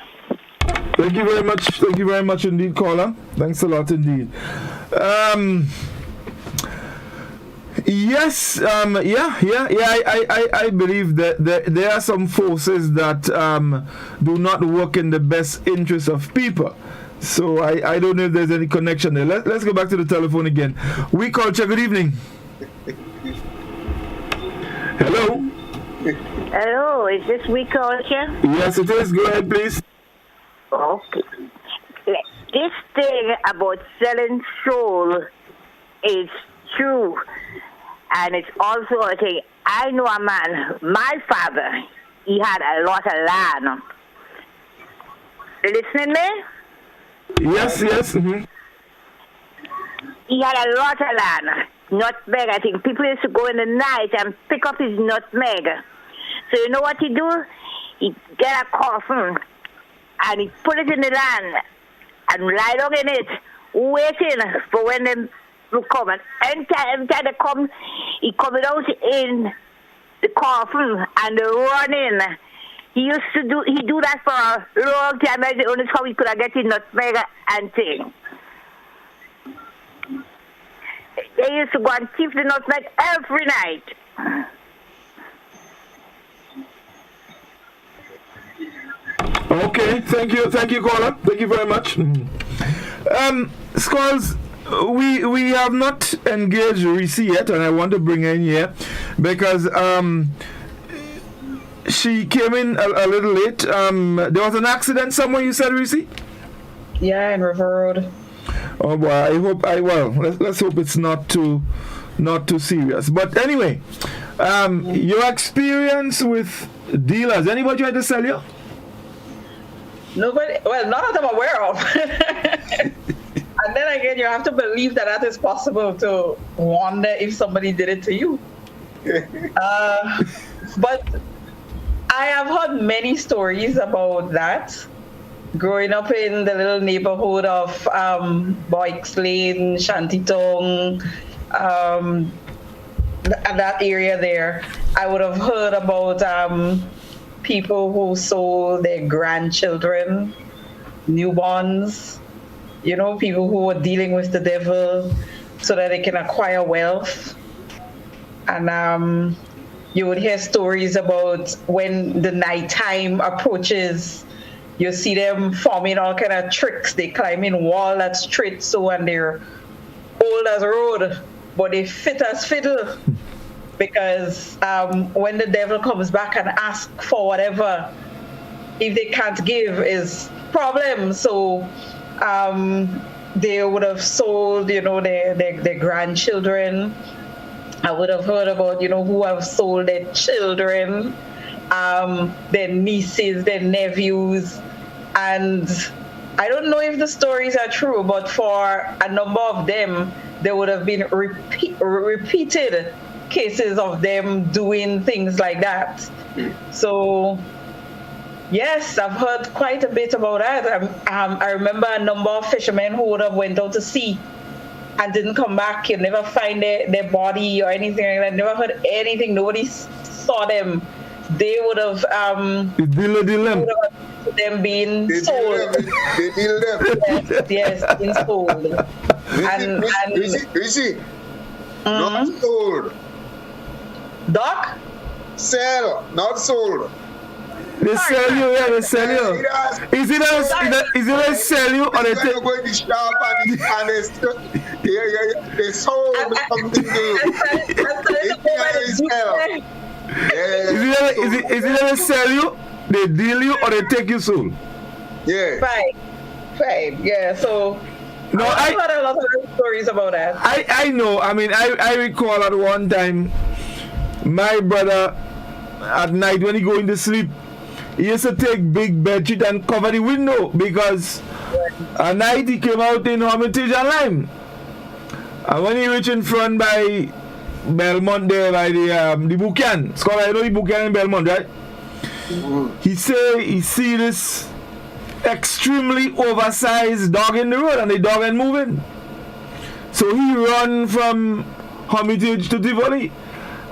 Thank you very much. Thank you very much indeed, caller. Thanks a lot indeed. Yes, I believe that there are some forces that do not work in the best interest of people. So I don't know if there's any connection there. Let's go back to the telephone again. We culture, good evening. Hello? Hello, is this We Culture? Yes, it is. Go ahead, please. Okay. This thing about selling soul is true. And it's also a thing. I know a man, my father, he had a lot of land. Listening me? Yes. Mm-hmm. He had a lot of land. Nutmeg, I think. People used to go in the night and pick up his nutmeg. So you know what he do? He get a coffin and he put it in the land and lie down in it, waiting for when them will come. And anytime they come, he coming out in the coffin and run in. He do that for a long time. That's the only how he could have get his nutmeg and thing. They used to go and thief the nutmeg every night. Okay, thank you, caller. Thank you very much. Scholars, we have not engaged Reece yet, and I want to bring her in here because she came in a little late. There was an accident somewhere, you said, Reece? Yeah, in River Road. Oh boy, let's hope it's not too serious. But anyway, your experience with dealers, anybody try to sell you? Nobody, well, none of them I'm aware of. And then again, you have to believe that is possible to wonder if somebody did it to you. But I have heard many stories about that. Growing up in the little neighborhood of Boyks Lane, Shantytown, and that area there, I would have heard about people who sold their grandchildren, newborns, people who were dealing with the devil so that they can acquire wealth. And you would hear stories about when the nighttime approaches, you see them forming all kind of tricks. They climb in wall that's straight so, and they're old as road, but they fit as fiddle. Because when the devil comes back and asks for whatever, if they can't give, is problem. So they would have sold, their grandchildren. I would have heard about, who have sold their children, their nieces, their nephews. And I don't know if the stories are true, but for a number of them, there would have been repeated cases of them doing things like that. So yes, I've heard quite a bit about that. I remember a number of fishermen who would have went out to sea and didn't come back. You never find their body or anything like that. Never heard anything. Nobody saw them. They would have them being sold. They deal them. Yes, being sold. Reece, not sold. Doc? Sell, not sold. They sell you, yeah, they sell you. Is it a sell you or they take? Go in the shop and they sold something to you. Is it a sell you, they deal you, or they take you soul? Yeah. Right. Yeah. So. No, I've heard a lot of stories about that. I know. I mean, I recall at one time, my brother, at night when he going to sleep, he used to take big bedsheet and cover the window because at night he came out in Hermitage and Lime. And when he reached in front by Belmont there, by the Buchanan, Scholar, you know the Buchanan in Belmont, right? Mm-hmm. He say he see this extremely oversized dog in the road and the dog ain't moving. So he run from Hermitage to Tivoli,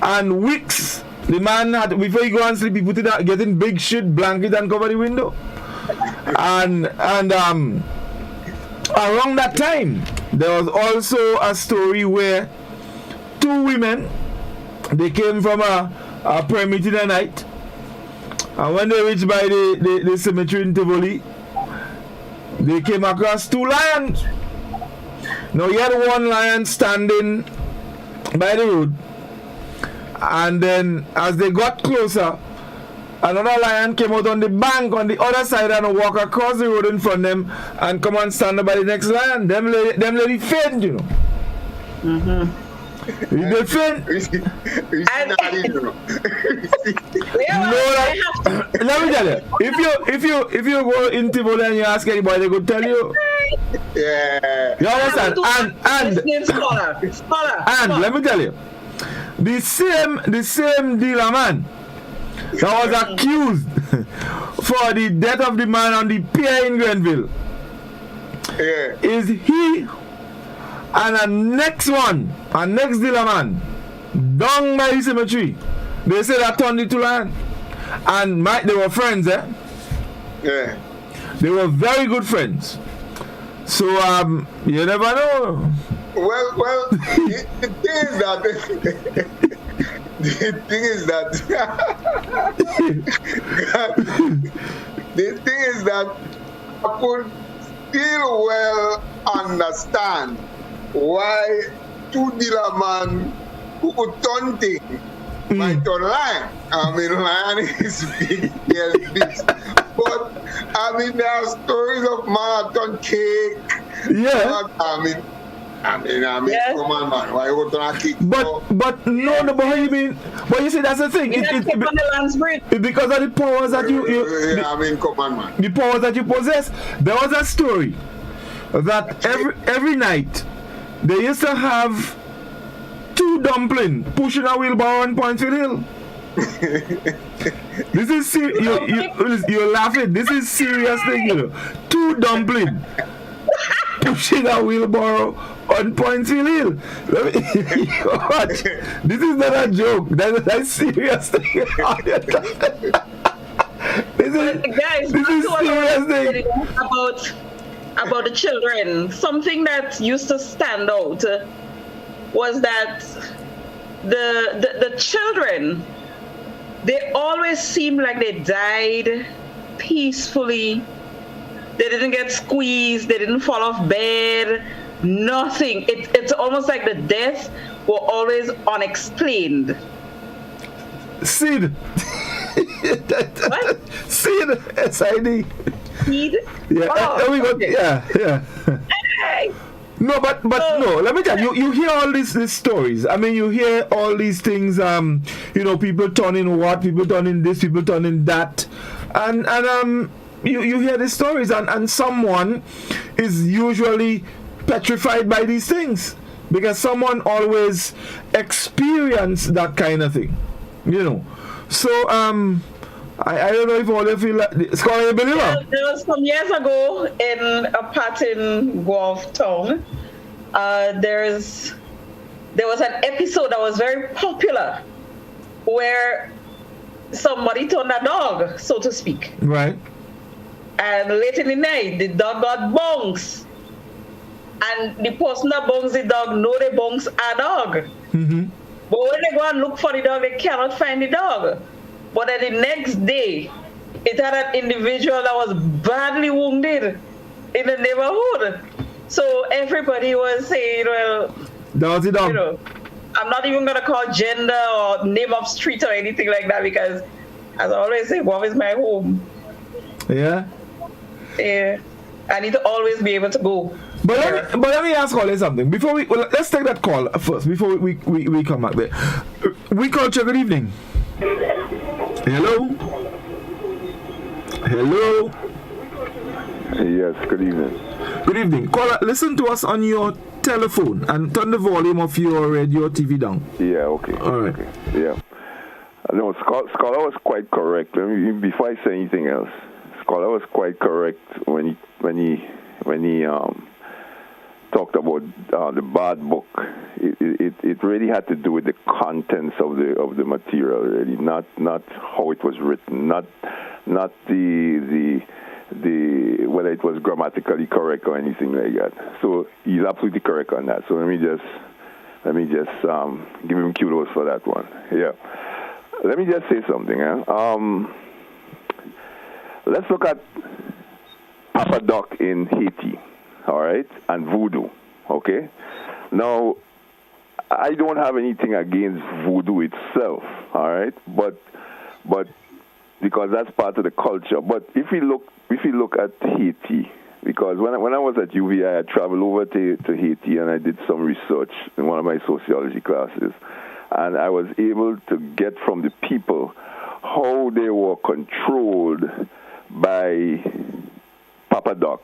and weeks the man had, before he go and sleep, he put it out, getting big shit blanket and cover the window. And around that time there was also a story where two women, they came from a prayer meeting at night, and when they reached by the cemetery in Tivoli, they came across two lions. Now you had one lion standing by the road, and then as they got closer, another lion came out on the bank on the other side and walk across the road in front of them and come and stand by the next lion. Them lady faint, you know. Mm-hmm. They faint. Let me tell you, if you go in Tivoli and you ask anybody, they could tell you. Yeah. You understand? And let me tell you, the same dealer man that was accused for the death of the man on the pier in Grenville, is he and a next dealer man down by the cemetery. They say that turned it to land. And they were friends, eh? Yeah. They were very good friends. So you never know. Well, the thing is that I could still well understand why two dealer man who could turn thing might turn lion. I mean, lion is big, yes, big. But I mean, there are stories of marathon cake. Yeah. I mean, yes. Come on, man. Why you going to kick? But no, but how you mean? But you see, that's the thing. It's on the land's bridge. Because of the powers that you come on, man. The powers that you possess. There was a story that every night they used to have two dumplings pushing a wheelbarrow on Pointsville Hill. This is you're laughing. This is serious thing, you know. Two dumplings pushing a wheelbarrow on Pointsville Hill. Watch. This is not a joke. That's serious thing. This is serious thing. About the children. Something that used to stand out was that the children, they always seemed like they died peacefully. They didn't get squeezed. They didn't fall off bed. Nothing. It's almost like the deaths were always unexplained. Sid. What? Sid. S-I-D. Sid? Yeah. Oh, okay. Yeah. Hey. No, but no. Let me tell you. You hear all these stories. I mean, you hear all these things. People turning what, people turning this, people turning that, and you hear these stories, and someone is usually petrified by these things because someone always experienced that kind of thing, you know. So I don't know if all of you like this. There was some years ago in a part in Guelph town. There was an episode that was very popular where somebody turned a dog, so to speak. Right. And late in the night, the dog got bonks. And the person that bonks the dog know they bonks a dog. Mm-hmm. But when they go and look for the dog, they cannot find the dog. But then the next day, it had an individual that was badly wounded in the neighborhood. So everybody was saying, well, that was the dog. You know, I'm not even going to call gender or name of street or anything like that because, as I always say, Guam is my home. Yeah? Yeah. I need to always be able to go. But let me ask Holly something. Let's take that call first before we come back there. We culture, good evening. Hello? Hello? Yes, good evening. Good evening. Caller, listen to us on your telephone and turn the volume of your radio TV down. Yeah, okay. All right. Okay. Yeah. No, Scholar was quite correct. Before I say anything else, Scholar was quite correct when he talked about the bad book. It really had to do with the contents of the material, really, not how it was written, not the whether it was grammatically correct or anything like that. So he's absolutely correct on that. So let me just give him kudos for that one. Yeah. Let me just say something. Let's look at Papa Doc in Haiti, all right, and voodoo, okay? Now, I don't have anything against voodoo itself, all right, but because that's part of the culture. But if we look at Haiti, because when I was at UVI, I traveled over to Haiti and I did some research in one of my sociology classes, and I was able to get from the people how they were controlled by Papa Doc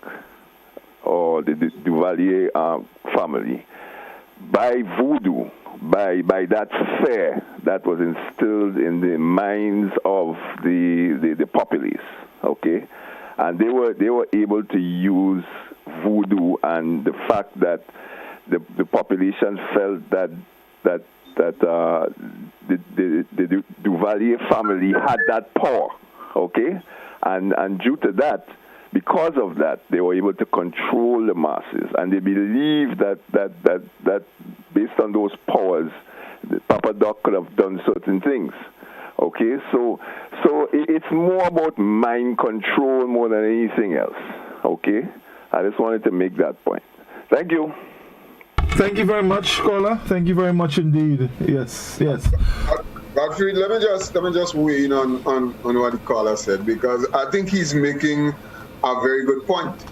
or the Duvalier family, by voodoo, by that fear that was instilled in the minds of the populace, okay? And they were able to use voodoo and the fact that the population felt that the Duvalier family had that power, okay? And due to that, because of that, they were able to control the masses, and they believe that based on those powers, Papa Doc could have done certain things. Okay, so it's more about mind control more than anything else. Okay, I just wanted to make that point. Thank you. Thank you very much, caller. Thank you very much indeed. Yes. Godfrey, let me just weigh in on what the caller said, because I think he's making a very good point.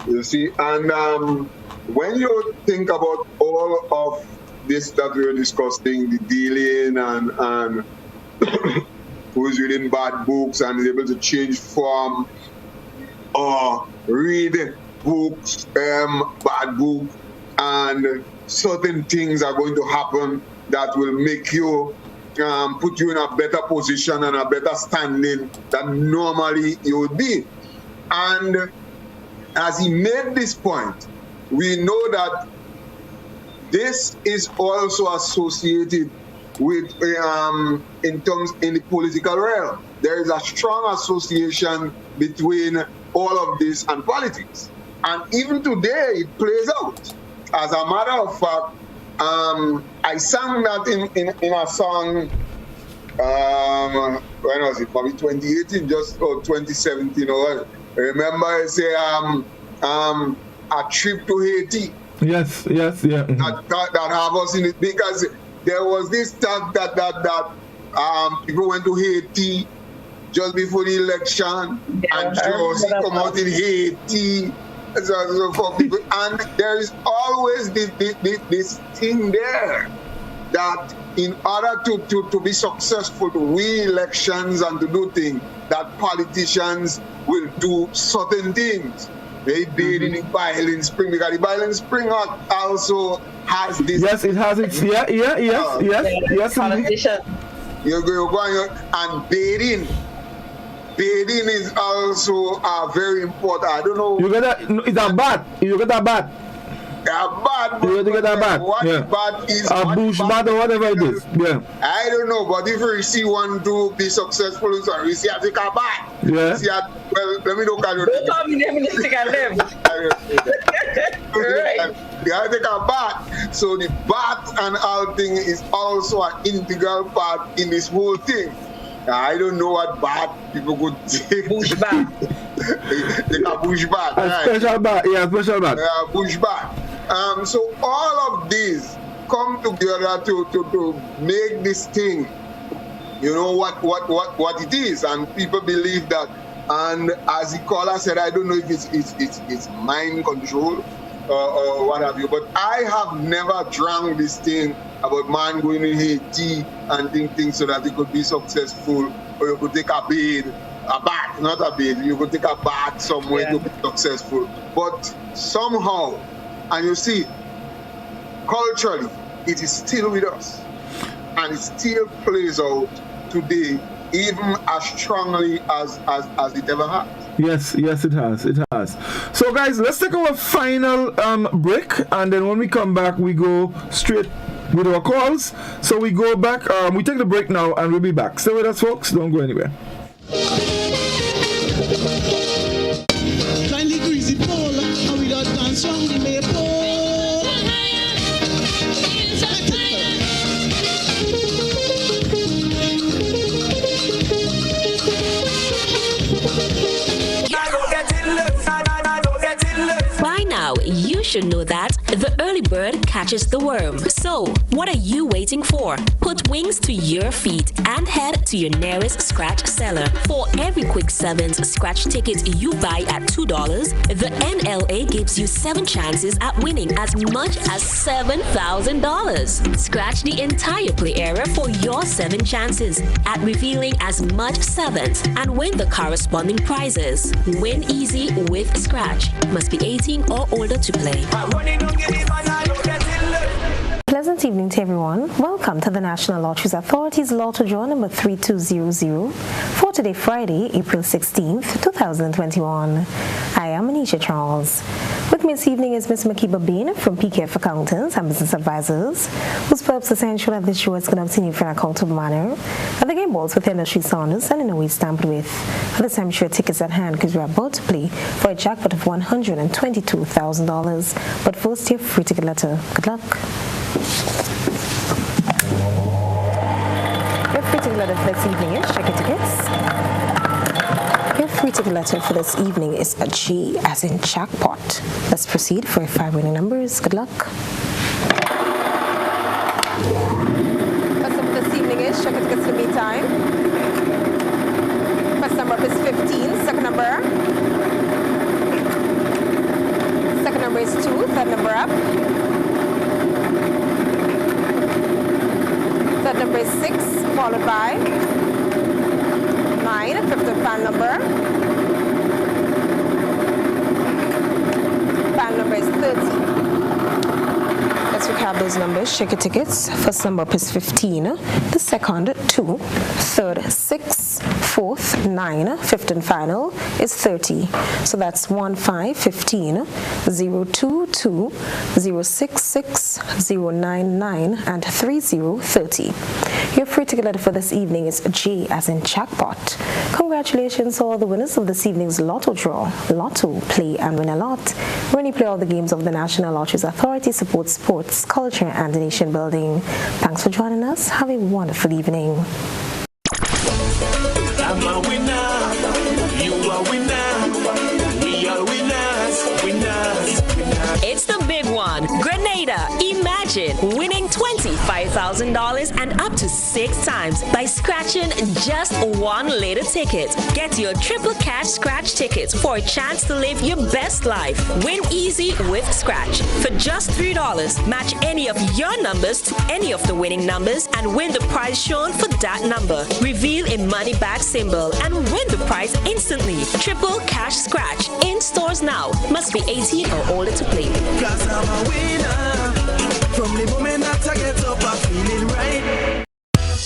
You see, and when you think about all of this that we were discussing, the dealing and who's reading bad books and is able to change form or read books, bad book, and certain things are going to happen that will make you put you in a better position and a better standing than normally you would be. And as he made this point, we know that this is also associated with in the political realm. There is a strong association between all of this and politics, and even today it plays out. As a matter of fact, I sang that in a song. When was it? Probably 2018, or 2017 or what? Remember, I say a trip to Haiti. Yes, yeah. That have us in it, because there was this talk that people went to Haiti just before the election, and Josie come out in Haiti. So for people, and there is always this thing there that in order to be successful, to win elections and to do things, that politicians will do certain things. They did in the Boiling Spring, because the Boiling Spring also has this. Yes, it has its. Yes. Politicians. You go and bathing. Bathing is also very important. I don't know. You get it's a bath. You get a bath. A bath. You get a bath. What bath is? A bush bath or whatever it is. Yeah. I don't know, but if you see one to be successful, you see I take a bath. Yeah. Well, let me look at you. Don't tell me name stick at them. Right. You have to take a bath. So the bath and all thing is also an integral part in this whole thing. I don't know what bath people could take. Bush bath. Take a bush bath. A special bath. Yeah, special bath. Bush bath. So all of these come together to make this thing, you know, what it is, and people believe that. And as the caller said, I don't know if it's mind control or what have you, but I have never drank this thing about man going to Haiti and things so that it could be successful, or you could take a bath, not a bath, you could take a bath somewhere to be successful. But somehow, and you see, culturally, it is still with us, and it still plays out today, even as strongly as it ever has. Yes, it has. So guys, let's take our final break, and then when we come back, we go straight with our calls. So we go back, we take the break now, and we'll be back. Stay with us, folks. Don't go anywhere. Kindly greasy pole, and we don't dance on the maple. By now, you should know that the early bird catches the worm. So, what are you waiting for? Put wings to your feet and head to your nearest scratch seller. For every quick sevens scratch ticket you buy at $2, the NLA gives you 7 chances at winning as much as $7,000. Scratch the entire play area for your 7 chances at revealing as much sevens and win the corresponding prizes. Win easy with Scratch. Must be 18 or older to play. Pleasant evening to everyone. Welcome to the National Lotteries Authority's Lotto Draw number 3200 for today, Friday, April 16th, 2021. I am Anisha Charles. With me this evening is Ms. Makiba Bain from PKF Accountants and Business Advisors, whose purpose is to ensure that this show is conducted in an accountable manner, that the game balls with industry standards and in a way stamped with. At this time, sure tickets at hand because we are about to play for a jackpot of $122,000. But first, your free ticket letter. Good luck. Your free ticket letter for this evening is check your tickets. Your free ticket letter for this evening is a G as in jackpot. Let's proceed for your 5 winning numbers. Good luck. First number this evening is check your tickets in the meantime. First number is 15. Second number. Second number is 2. Third number up. Third number is 6, followed by 9, fifth and final number. Final number is 30. Let's recap those numbers. Check your tickets. First number up is 15. The second, 2. Third, 6. Fourth, 9. Fifth and final is 30. So that's 15, 15, 022, 066, 099, and 30, 30. Your free ticket letter for this evening is J as in jackpot. Congratulations to all the winners of this evening's Lotto Draw. Lotto, play and win a lot. When you play all the games of the National Lotteries Authority, support sports, culture, and nation building. Thanks for joining us. Have a wonderful evening. I'm a winner, you are winner, we are winners, winners. It's the big one. Grenada. Imagine winning $25,000 and up to 6 times by scratching just one little ticket. Get your triple cash scratch tickets for a chance to live your best life. Win easy with Scratch. For just $3, match any of your numbers to any of the winning numbers and win the prize shown for that number. Reveal a money back symbol and win the prize instantly. Triple cash scratch in stores now. Must be 18 or older to play. Cause I'm a winner. From the moment that I get up, I'm feeling right.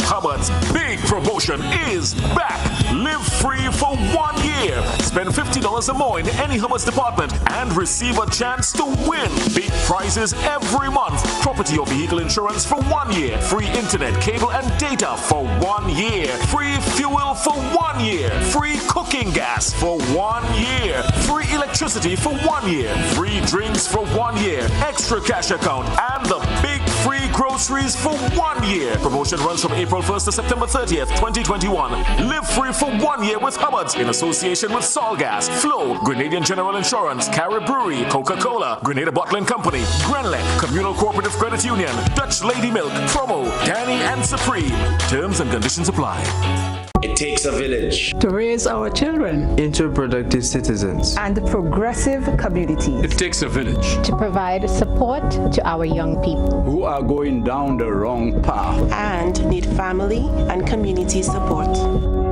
Hubbard's big promotion is back. Live free for 1 year. Spend $50 or more in any Hubbard's department and receive a chance to win big prizes every month. Property or vehicle insurance for 1 year. Free internet, cable, and data for 1 year. Free fuel for 1 year. Free cooking gas for 1 year. Free electricity for 1 year. Free drinks for 1 year. Extra cash account and the big free groceries for 1 year. Promotion runs from April 1st to September 30th, 2021. Live free for 1 year with Hubbard's in association with Solgas, Flow, Grenadian General Insurance, Carib Brewery, Coca-Cola, Grenada Bottling Company, Grenlec, Communal Cooperative Credit Union, Dutch Lady Milk, Promo, Danny and Supreme. Terms and conditions apply. It takes a village to raise our children into productive citizens and progressive communities. It takes a village to provide support to our young people who are going down the wrong path and need family and community support.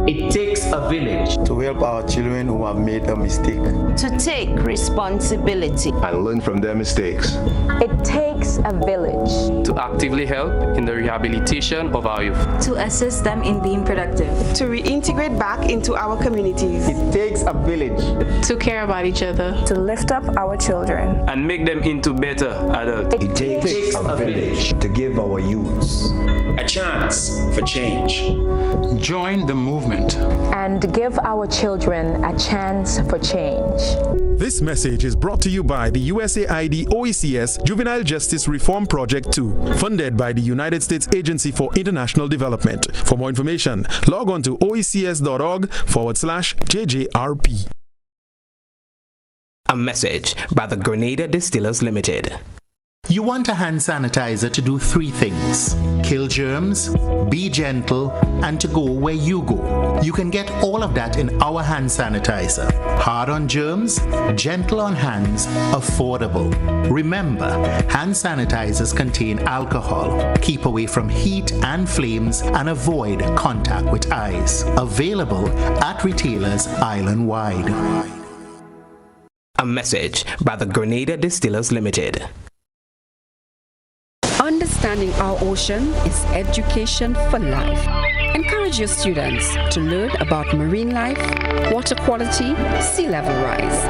It takes a village to help our children who have made a mistake, to take responsibility and learn from their mistakes. It takes a village to actively help in the rehabilitation of our youth, to assist them in being productive, to reintegrate back into our communities. It takes a village to care about each other, to lift up our children and make them into better adults. It takes a village to give our youths a chance for change. Join the movement and give our children a chance for change. This message is brought to you by the USAID OECS Juvenile Justice Reform Project 2, funded by the United States Agency for International Development. For more information, log on to oecs.org/JJRP. A message by the Grenada Distillers Limited. You want a hand sanitizer to do 3 things: kill germs, be gentle, and to go where you go. You can get all of that in our hand sanitizer. Hard on germs, gentle on hands, affordable. Remember, hand sanitizers contain alcohol. Keep away from heat and flames and avoid contact with eyes. Available at retailers island-wide. A message by the Grenada Distillers Limited. Understanding our ocean is education for life. Encourage your students to learn about marine life, water quality, sea level rise.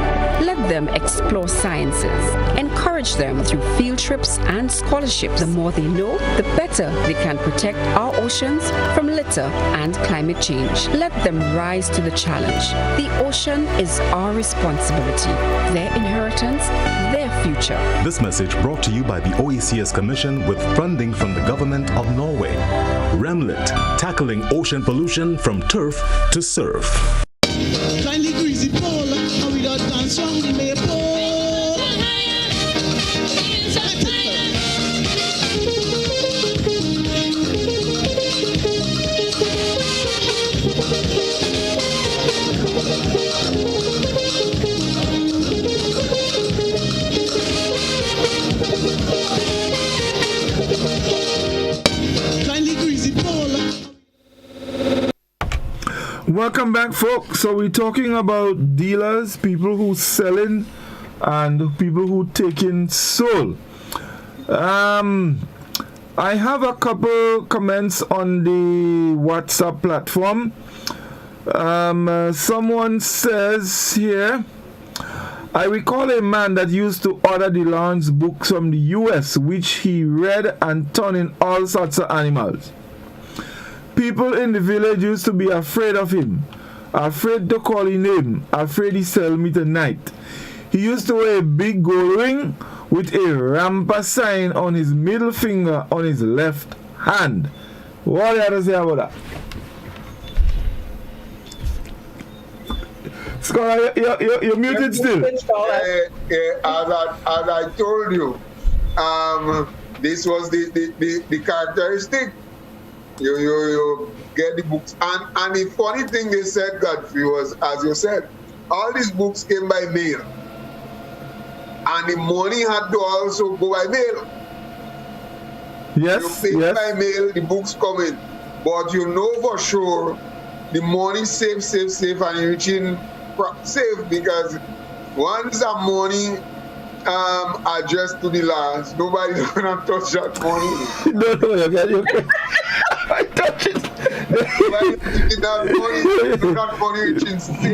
Let them explore sciences. Encourage them through field trips and scholarships. The more they know, the better they can protect our oceans from litter and climate change. Let them rise to the challenge. The ocean is our responsibility, their inheritance, their future. This message brought to you by the OECS Commission with funding from the government of Norway. Remlit, tackling ocean pollution from turf to surf. Kindly greasy pole, and we don't dance round the maypole. Kindly greasy pole. Welcome back, folks. So we're talking about dealers, people who selling, and people who taking soul. I have a couple comments on the WhatsApp platform. Someone says here, I recall a man that used to order DeLonge's books from the US, which he read and turned in all sorts of animals. People in the village used to be afraid of him, afraid to call his name, afraid he sell me tonight. He used to wear a big gold ring with a rampa sign on his middle finger on his left hand. What do you have to say about that? Scholar, you're muted still. As I told you, this was the characteristic. You get the books. And the funny thing they said, Godfrey, was, as you said, all these books came by mail. And the money had to also go by mail. Yes, you pay by mail, the books come in. But you know for sure the money safe, and you reaching safe, because once that money addressed to the last, nobody's gonna touch that money. No, you can. I touch it.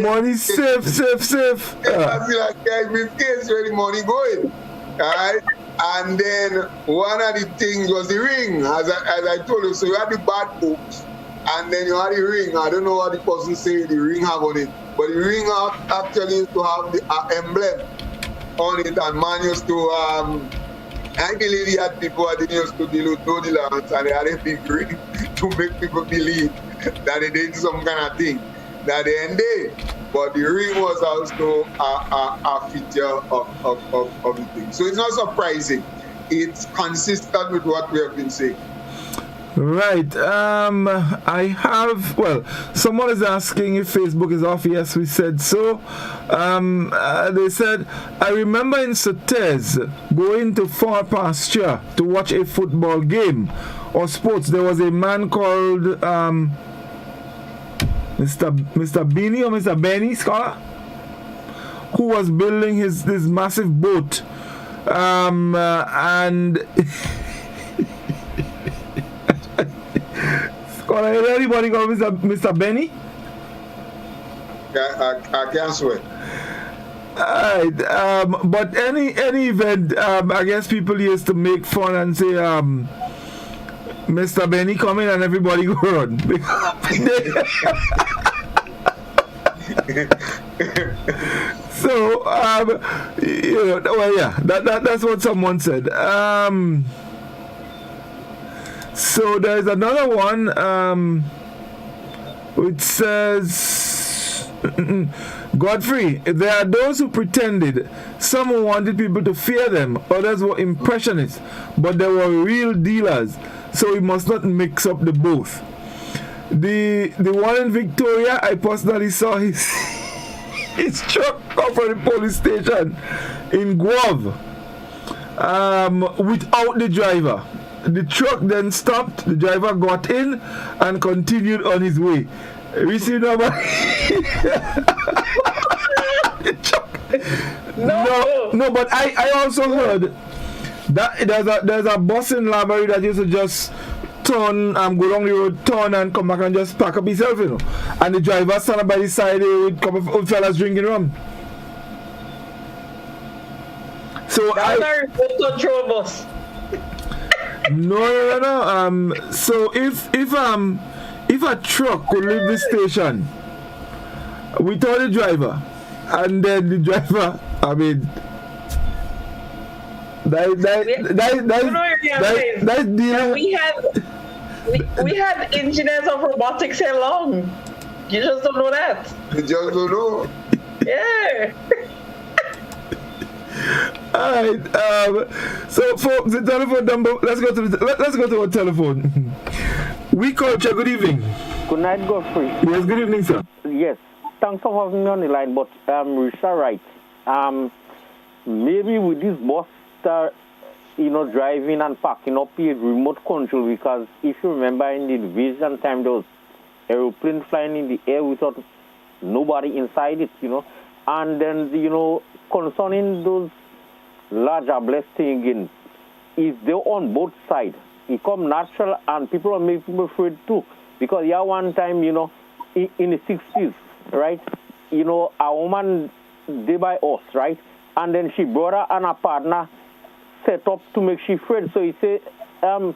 Money safe. That's like every case where the money going. Alright? And then one of the things was the ring, as I told you. So you had the bad books, and then you had the ring. I don't know what the person say the ring have on it, but the ring actually used to have the emblem on it, and man used to I believe he had people that used to deal with the lands, and they had a big ring to make people believe that they did some kind of thing that they ended. But the ring was also a feature of the thing. So it's not surprising. It's consistent with what we have been saying. Right. I have, someone is asking if Facebook is off. Yes, we said so. They said, I remember in Sotez going to Far Pasture to watch a football game or sports. There was a man called Mr. Beanie or Mr. Benny, scholar, who was building this massive boat. And anybody call Mr. Benny? I can't swear. Alright, but any event, I guess people used to make fun and say, Mr. Benny coming and everybody go run. So, that's what someone said. So there's another one which says, Godfrey, there are those who pretended. Some who wanted people to fear them, others were impressionists, but they were real dealers, so we must not mix up the both. The one in Victoria, I personally saw his truck come from the police station in Guave without the driver. The truck then stopped, the driver got in and continued on his way. Receive number. No, but I also heard There's a bus in Library that used to just turn go down the road, turn and come back and just pack up himself, you know. And the driver stand up by the side with a couple of old fellas drinking rum. So that's our remote control bus. No. So if a truck could leave the station without the driver, and then the driver, I mean, that's dealing. We had engineers of robotics here long. You just don't know that. You just don't know. Yeah. All right. So, folks, the telephone number. Let's go to our telephone. We culture. Good evening. Good night, Godfrey. Yes. Good evening, sir. Yes. Thanks for having me on the line. But Risha, right? Maybe with this bus, driving and parking up here, remote control. Because if you remember, in the invasion time, there was aeroplane flying in the air without nobody inside it. And then concerning those large ablest thing again, if they're on both sides, it come natural and people are making people afraid too. Because one time, in the 60s, right, a woman did by us, right, and then she brought her and her partner set up to make she afraid. So he say, I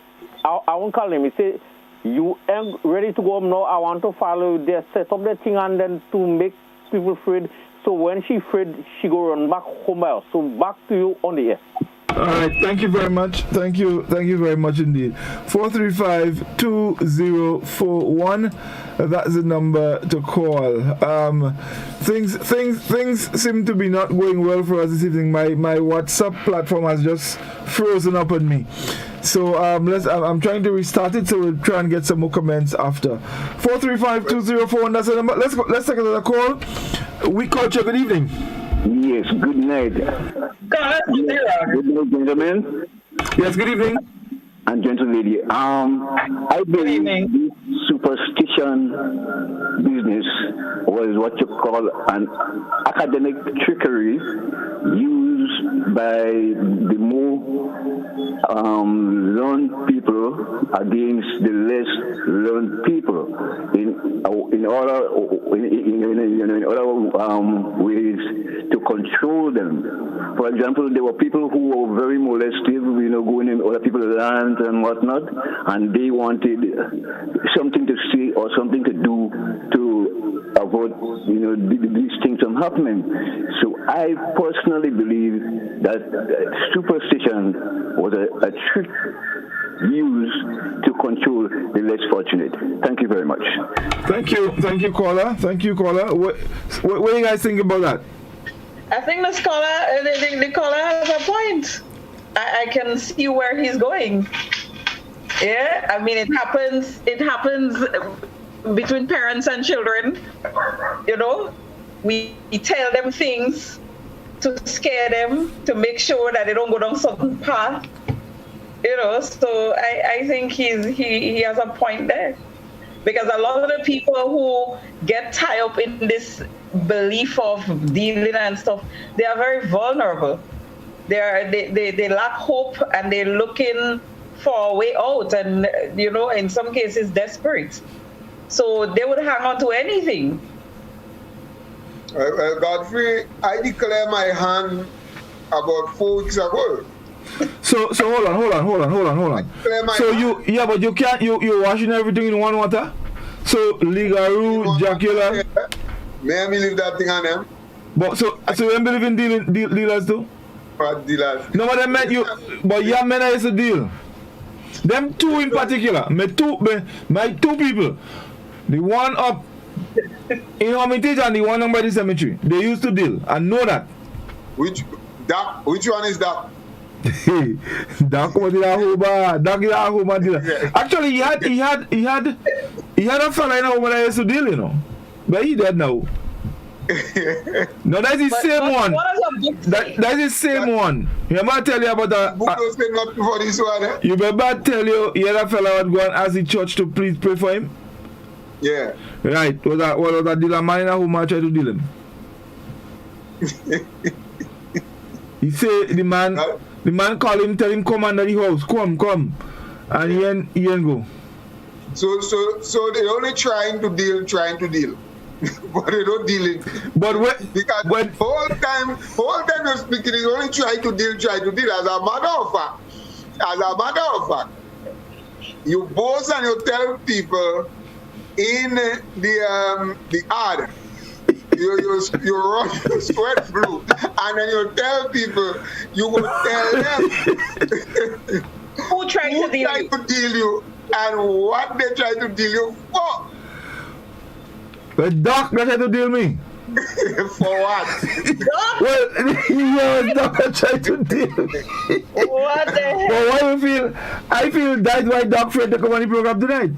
won't call him, he say, you ain't ready to go home now, I want to follow you there, set up the thing and then to make people afraid. So when she afraid, she go run back home by us. So back to you on the air. All right, thank you very much. Thank you very much indeed. 435-2041. That's the number to call. Things seem to be not going well for us this evening. My WhatsApp platform has just frozen up on me. So I'm trying to restart it, so we'll try and get some more comments after. 435-2041. That's the number. Let's take another call. We culture. Good evening. Yes, good night. Good night, gentlemen. Yes, good evening. And gentle lady. I believe this superstition business was what you call an academic trickery used by the more learned people against the less learned people in other ways to control them. For example, there were people who were very molestive, going in other people's land and whatnot, and they wanted something to say or something to do to avoid, these things from happening. So I personally believe that superstition was a trick used to control the less fortunate. Thank you very much. Thank you, caller. What do you guys think about that? I think the caller has a point. I can see where he's going. Yeah, I mean, it happens between parents and children. We tell them things to scare them, to make sure that they don't go down certain path. So I think he has a point there. Because a lot of the people who get tied up in this belief of dealing and stuff, they are very vulnerable. They lack hope and they're looking for a way out, and in some cases desperate. So they would hang on to anything. Godfrey, I declare my hand about 4 weeks ago. So hold on. So but you can't, you're washing everything in one water? So Ligaroo, Jacula. May I believe that thing on them? But so you believe in dealers too? What dealers? No, but them meant you, but yeah, men is a deal. Them two in particular, my two people, the one up in Hermitage and the one down by the cemetery, they used to deal. I know that. Which one is that? Actually, he had a fella in over there used to deal, but he dead now. No, that's the same one. That's the same one. Remember I tell you about that? You remember tell you he had a fella would go and ask the church to please pray for him? Yeah. Right. Was that dealer man in a home tried to deal him? He said the man The man call him, tell him come under the house, come. And he ain't go. So they only trying to deal, but they don't dealing. But because whole time you're speaking, is only trying to deal. As a matter of fact, you boast and you tell people in the ad, you run your sweat blue, and then you tell people, you will tell them who tried to deal you and what they try to deal you for. The doc that tried to deal me. For what? Well, doc that tried to deal me. What the hell? Well, why you feel? I feel that's why Doc tried to come on the program tonight.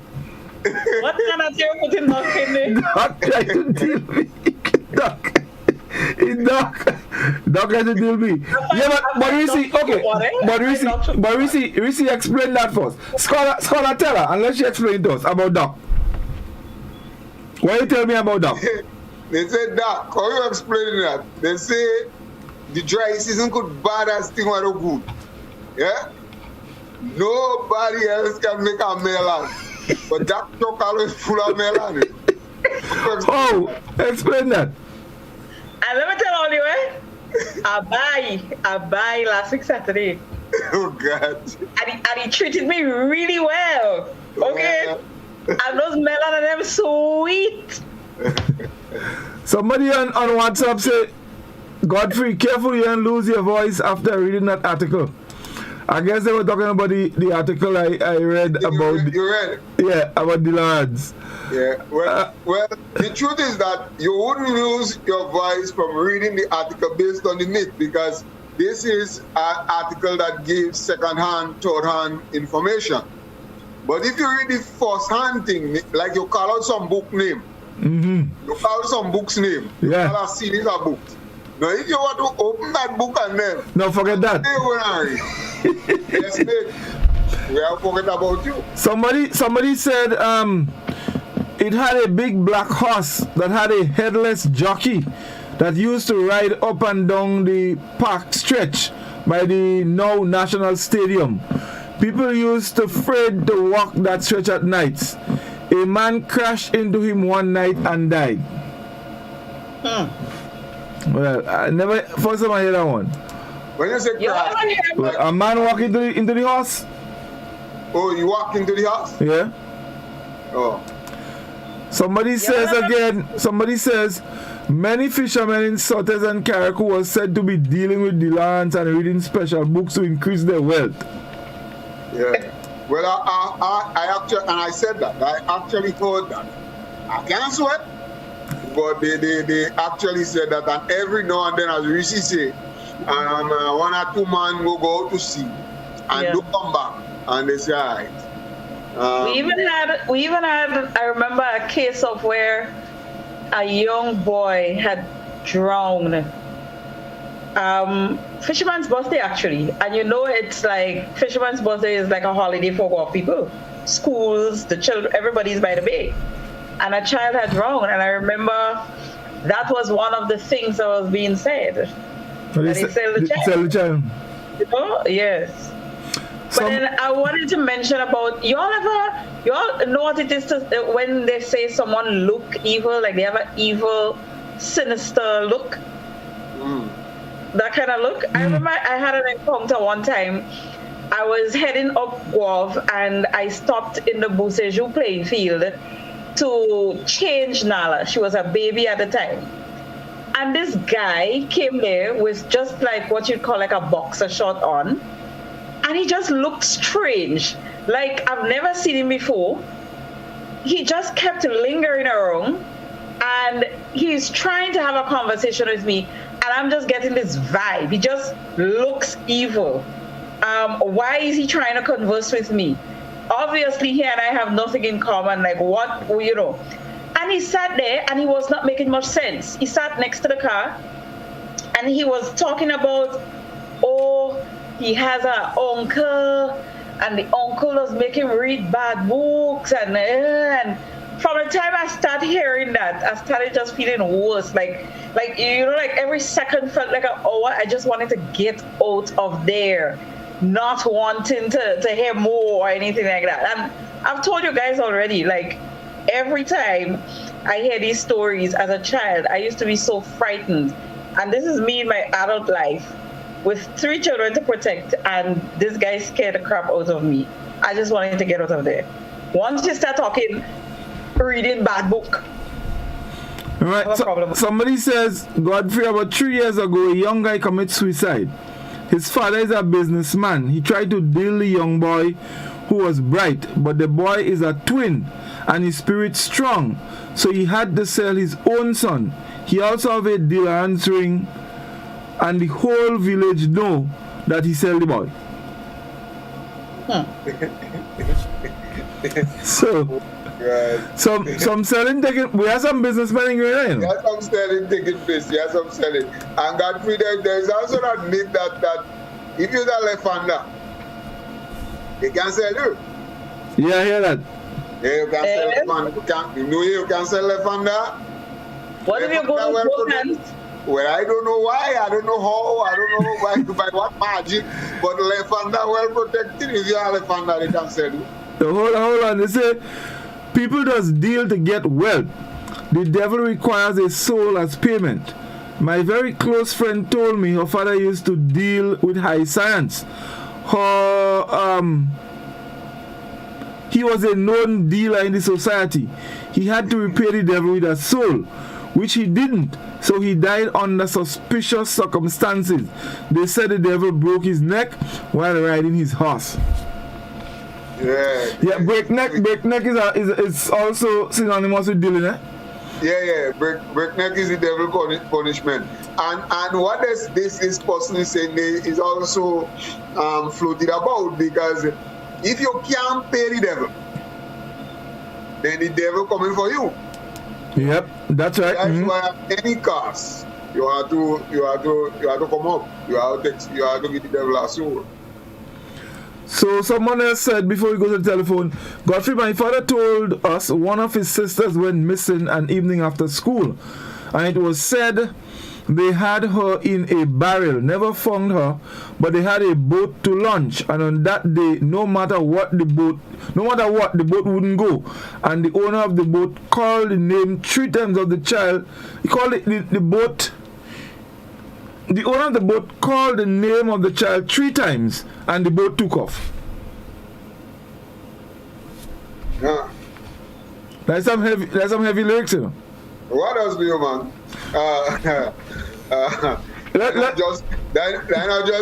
What kind of thing putting Doc in there? Doc tried to deal me. Doc tried to deal me. Yeah, but Reece, okay. But Reece, explain that first. Scholar, tell her, unless she explain to us about Doc. What you tell me about Doc? They say, Doc, how you explaining that? They say the dry season could bad as thing were good. Yeah? Nobody else can make a melon. But that truck always full of melon. Oh, explain that. And let me tell all you, I buy last week Saturday. Oh God. And he treated me really well. Okay? Yeah. And those melon and them sweet. Somebody on WhatsApp said, Godfrey, careful you don't lose your voice after reading that article. I guess they were talking about the article I read about. You read? Yeah, about the lads. Yeah. Well, the truth is that you wouldn't lose your voice from reading the article based on the myth, because this is an article that gives second-hand, third-hand information. But if you read the first-hand thing, like you call out some book name, you call out some book's name, you call out series of books. Now, if you want to open that book and then... No, forget that. Yes, mate. We have forget about you. Somebody said it had a big black horse that had a headless jockey that used to ride up and down the park stretch by the now National Stadium. People used to afraid to walk that stretch at nights. A man crashed into him one night and died. Well, I never first time I hear that one. When you say crash, a man walk into the house. Oh, you walk into the house? Yeah. Oh. Somebody says many fishermen in Sotters and Carriacou was said to be dealing with the lands and reading special books to increase their wealth. Yeah. Well, I actually, and I said that, I actually heard that. I can't swear, but they actually said that, and every now and then, as Reece say, one or two men will go out to sea and do come back, and they say, all right. We even had, I remember a case of where a young boy had drowned. Fisherman's birthday actually, and you know it's like Fisherman's birthday is like a holiday for what people, schools, the children, everybody's by the bay, and a child had drowned, and I remember that was one of the things that was being said. That he sell the child. You know? Yes. But then I wanted to mention about y'all know what it is to when they say someone look evil, like they have an evil, sinister look. That kind of look. I remember I had an encounter one time. I was heading up Guave and I stopped in the Boussejoux playing field to change Nala. She was a baby at the time. And this guy came there with just like what you'd call like a boxer short on. And he just looked strange. Like I've never seen him before. He just kept lingering around and he's trying to have a conversation with me. And I'm just getting this vibe. He just looks evil. Why is he trying to converse with me? Obviously, he and I have nothing in common. Like, what, you know? And he sat there, and he was not making much sense. He sat next to the car, and he was talking about, oh, he has an uncle, and the uncle was making him read bad books, and from the time I started hearing that, I started just feeling worse. Like every second felt like an hour. I just wanted to get out of there, not wanting to hear more or anything like that. And I've told you guys already, like, every time I hear these stories as a child, I used to be so frightened. And this is me in my adult life with 3 children to protect, and this guy scared the crap out of me. I just wanted to get out of there. Once you start talking, reading bad book. All right. So, somebody says, Godfrey, about 3 years ago, a young guy committed suicide. His father is a businessman. He tried to deal the young boy who was bright, but the boy is a twin and his spirit strong. So he had to sell his own son. He also have a deal answering, and the whole village know that he sell the boy. So, some selling taking. We have some businessmen in Grenada. Yes, some selling taking place. Yes, some selling. And Godfrey, there is also that myth that if you're a left-hander, they can sell you. Yeah, I hear that. Yeah, you can sell left-hander. You can sell left-hander. What if you go with both hands? Well, I don't know why, I don't know how, I don't know why, by what margin, but left-hander well protected. If you are left-hander, they can sell you. So hold on. They say people just deal to get wealth. The devil requires a soul as payment. My very close friend told me her father used to deal with high science. He was a known dealer in the society. He had to repay the devil with a soul, which he didn't. So he died under suspicious circumstances. They said the devil broke his neck while riding his horse. Yeah, breakneck is also synonymous with dealing, eh? Yeah. Breakneck is the devil punishment. And what this person is saying is also floated about, because if you can't pay the devil, then the devil coming for you. Yep, that's right. That's why at any cost you have to come up. You have to give the devil a soul. So someone else said before we go to the telephone, Godfrey, my father told us one of his sisters went missing an evening after school, and it was said they had her in a barrel, never found her, but they had a boat to launch, and on that day, no matter what, the boat wouldn't go. And the owner of the boat called the name 3 times of the child. He called it the boat. The owner of the boat called the name of the child 3 times, and the boat took off. Yeah. That's some heavy lyrics, you know. What else do you, man? Not just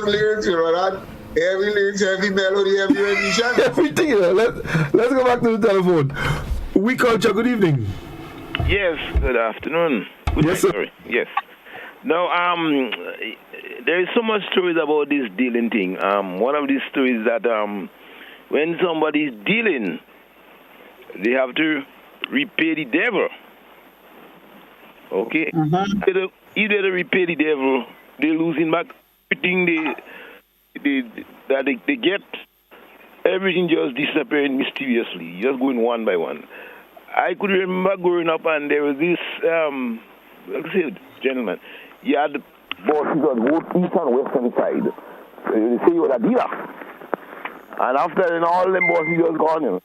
lyrics, you know, that heavy lyrics, heavy melody, heavy rendition. Everything, you know. Let's go back to the telephone. We culture, good evening. Yes, good afternoon. Yes, sir. Sorry. Yes. Now, there is so much stories about this dealing thing. One of these stories that when somebody is dealing, they have to repay the devil. Okay? If they don't repay the devil, they're losing back everything they get. Everything just disappearing mysteriously, just going one by one. I could remember growing up, and there was this gentleman. He had bosses on both east and western side. They say he was a dealer. And after then, all them bosses just gone,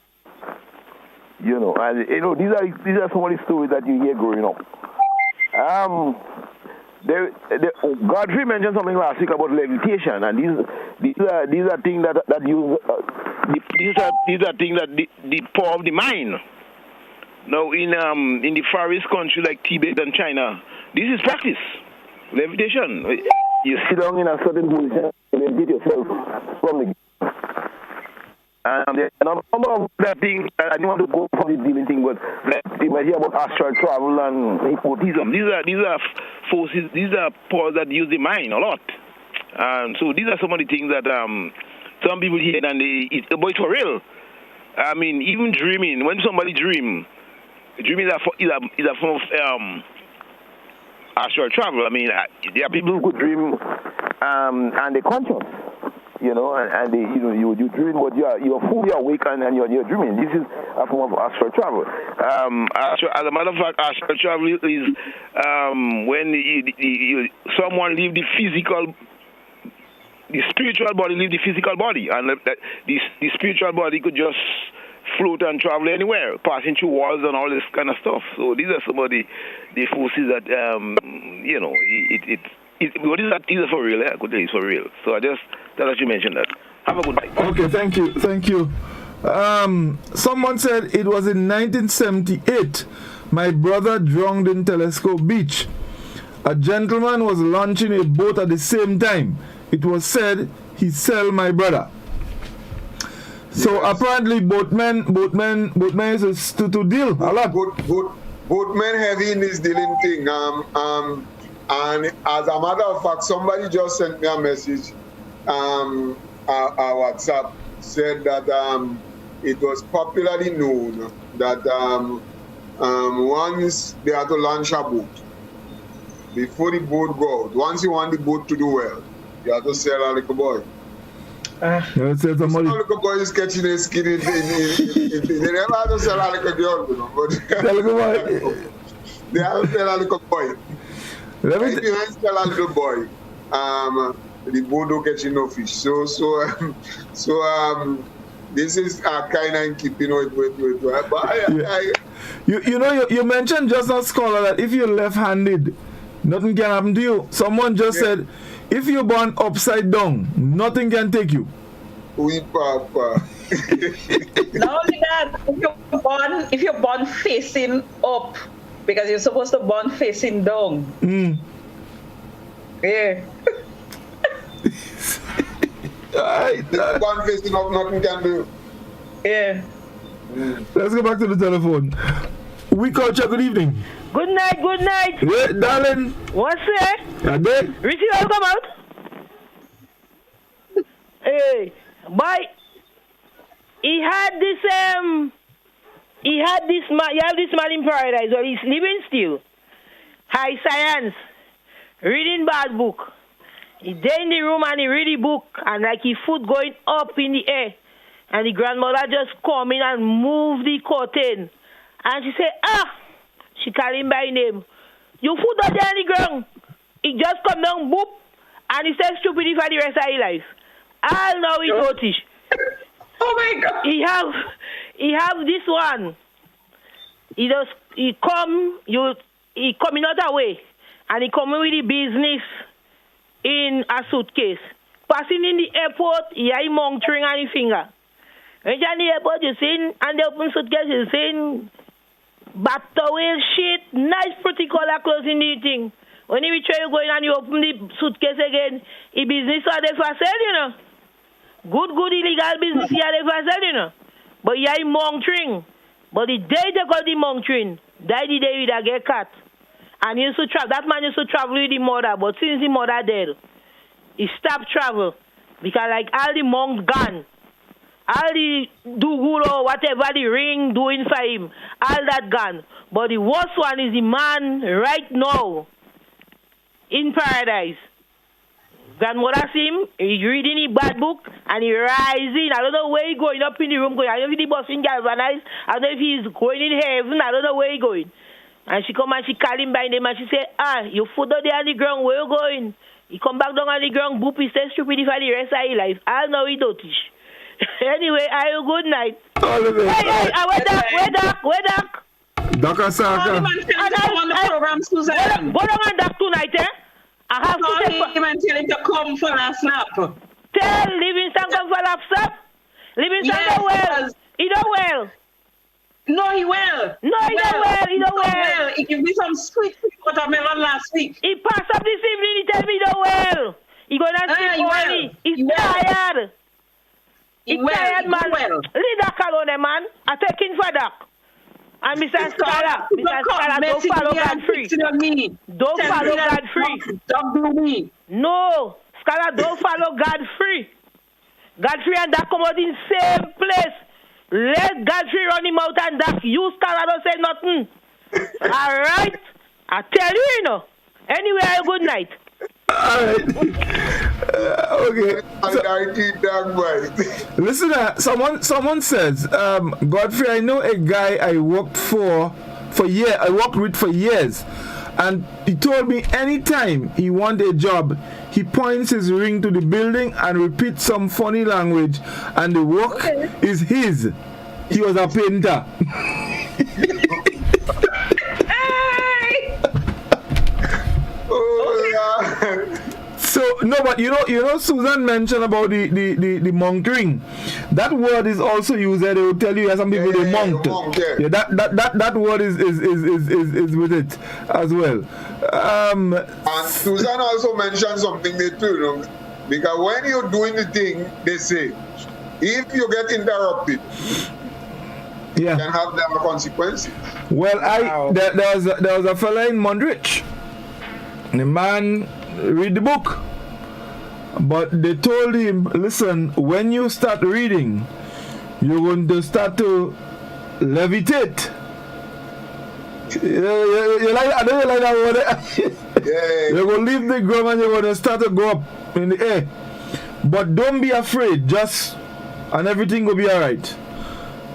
you know. And these are some of the stories that you hear growing up. Godfrey mentioned something last week about levitation, and these are things that use these are things that the power of the mind. Now in the Far East country like Tibet and China, this is practice. Levitation. You sit down in a certain position and levitate yourself from the there are a number of other things. I don't want to go from the dealing thing, but you might hear about astral travel and hypnotism. These are forces, these are powers that use the mind a lot. So these are some of the things that some people hear and but it's for real. I mean, even dreaming, when somebody dreams is a form of astral travel. I mean, there are people who could dream and they're conscious. you know, and they, you know, you're dreaming, but you're fully awake and you're dreaming. This is a form of astral travel. As a matter of fact, astral travel is when someone leave the spiritual body leave the physical body, and the spiritual body could just float and travel anywhere, passing through walls and all this kind of stuff. So these are some of the forces that you know, what is that? These are for real. I could tell you it's for real. So I just thought that you mentioned that. Have a good night. Okay, thank you. Someone said it was in 1978. My brother drowned in Telescope Beach. A gentleman was launching a boat at the same time. It was said he sell my brother. So apparently boatmen is to deal a lot. Boatmen heavy in this dealing thing. And as a matter of fact, somebody just sent me a message. Our WhatsApp said that it was popularly known that once they had to launch a boat, before the boat go out, once you want the boat to do well, you have to sell a little boy. Little boy is catching a skin in they never have to sell a little girl, you know. But they have to sell a little boy. If you have to sell a little boy, the boat don't catch no fish. So this is kind of keeping with. But you mentioned just now, scholar, that if you're left-handed, nothing can happen to you. Someone just said, if you're born upside down, nothing can take you. Not only that, if you're born facing up, because you're supposed to born facing down. Yeah. If you're born facing up, nothing can do. Yeah. Let's go back to the telephone. We culture, good evening. Good night. Yeah, darling. What's that? Yeah, there. Reece, you come out? Hey, boy, he had this man in paradise, or he's living still. High science, reading bad book. He there in the room and he read the book, and like his foot going up in the air. And the grandmother just come in and move the curtain. And she said, she called him by name. Your foot are there on the ground. He just come down, boop, and he said stupidity for the rest of his life. I'll know he notice. Oh my God. He have this one. He come in other way, and he come with the business in a suitcase. Passing in the airport, he had a monk ring on his finger. When you're in the airport, you see, and the open suitcase, you see, back towel, shit, nice pretty color clothes in the thing. When you try to go in and you open the suitcase again, the business are there for sale, you know. Good illegal business here there for sale, you know. But he had a monk ring. But the day they got the monk ring, that the day he get cut. And he used to travel. That man used to travel with the mother, but since the mother dead, he stopped travel. Because like all the monks gone. All the do-good or whatever the ring doing for him, all that gone. But the worst one is the man right now in paradise. Grandmother see him, he's reading his bad book, and he rising. I don't know where he's going up in the room going. I don't know if the bus in galvanized. I don't know if he's going in heaven. I don't know where he's going. And she come and she call him by name and she say, your foot out there on the ground, where you going? He come back down on the ground, boop, he says stupid for the rest of his life. I know he don't teach. Anyway, I have a good night. Where Doc? Dr. Saka. On the program, Susan. Go down on Doc tonight, eh? I have to him and tell him to come for a snap. Tell Livingston come for a snap. Livingston don't well. He don't well. No, he well. No, he don't well. He don't well. He gave me some sweet watermelon last week. He passed up this evening. He tell me he don't well. He going to sleep early. He's tired. He's tired, man. Leave Doc alone, man. I take him for Doc. And Mr. Scholar, don't follow Godfrey. Don't follow Godfrey. Don't do me. No, Scholar, don't follow Godfrey. Godfrey and Doc come out in same place. Let Godfrey run him out and Doc, you Scholar don't say nothing. All right? I tell you, you know. Anyway, good night. Alright. Okay. Listen, someone says, Godfrey, I know a guy I worked I worked with for years, and he told me anytime he wants a job, he points his ring to the building and repeats some funny language, and the work is his. He was a painter. So no, but you know, Susan mentioned about the monk ring. That word is also used there. They will tell you some people they monked. Yeah, that word is with it as well. And Susan also mentioned something there too, you know, because when you're doing the thing, they say if you get interrupted, you can have them consequences. Well, there was a fella in Mondrich. The man read the book, but they told him, listen, when you start reading, you're going to start to levitate. You like, I don't like that word. You're going to leave the ground and you're going to start to go up in the air. But don't be afraid, and everything will be alright.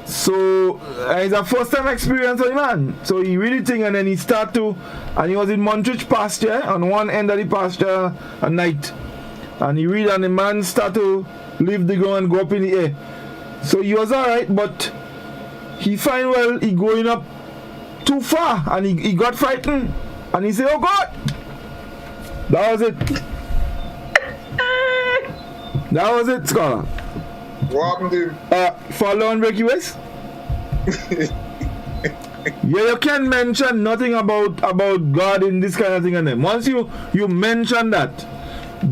So it's a first time experience for the man. So he really think, and then he start to, and he was in Montrich pasture, on one end of the pasture at night. And he read, and the man start to leave the ground and go up in the air. So he was alright, but he find, well, he going up too far, and he got frightened. And he said, oh God! That was it. That was it, Scholar. What happened? Follow on Breaky West? You can't mention nothing about God in this kind of thing and then. Once you mention that,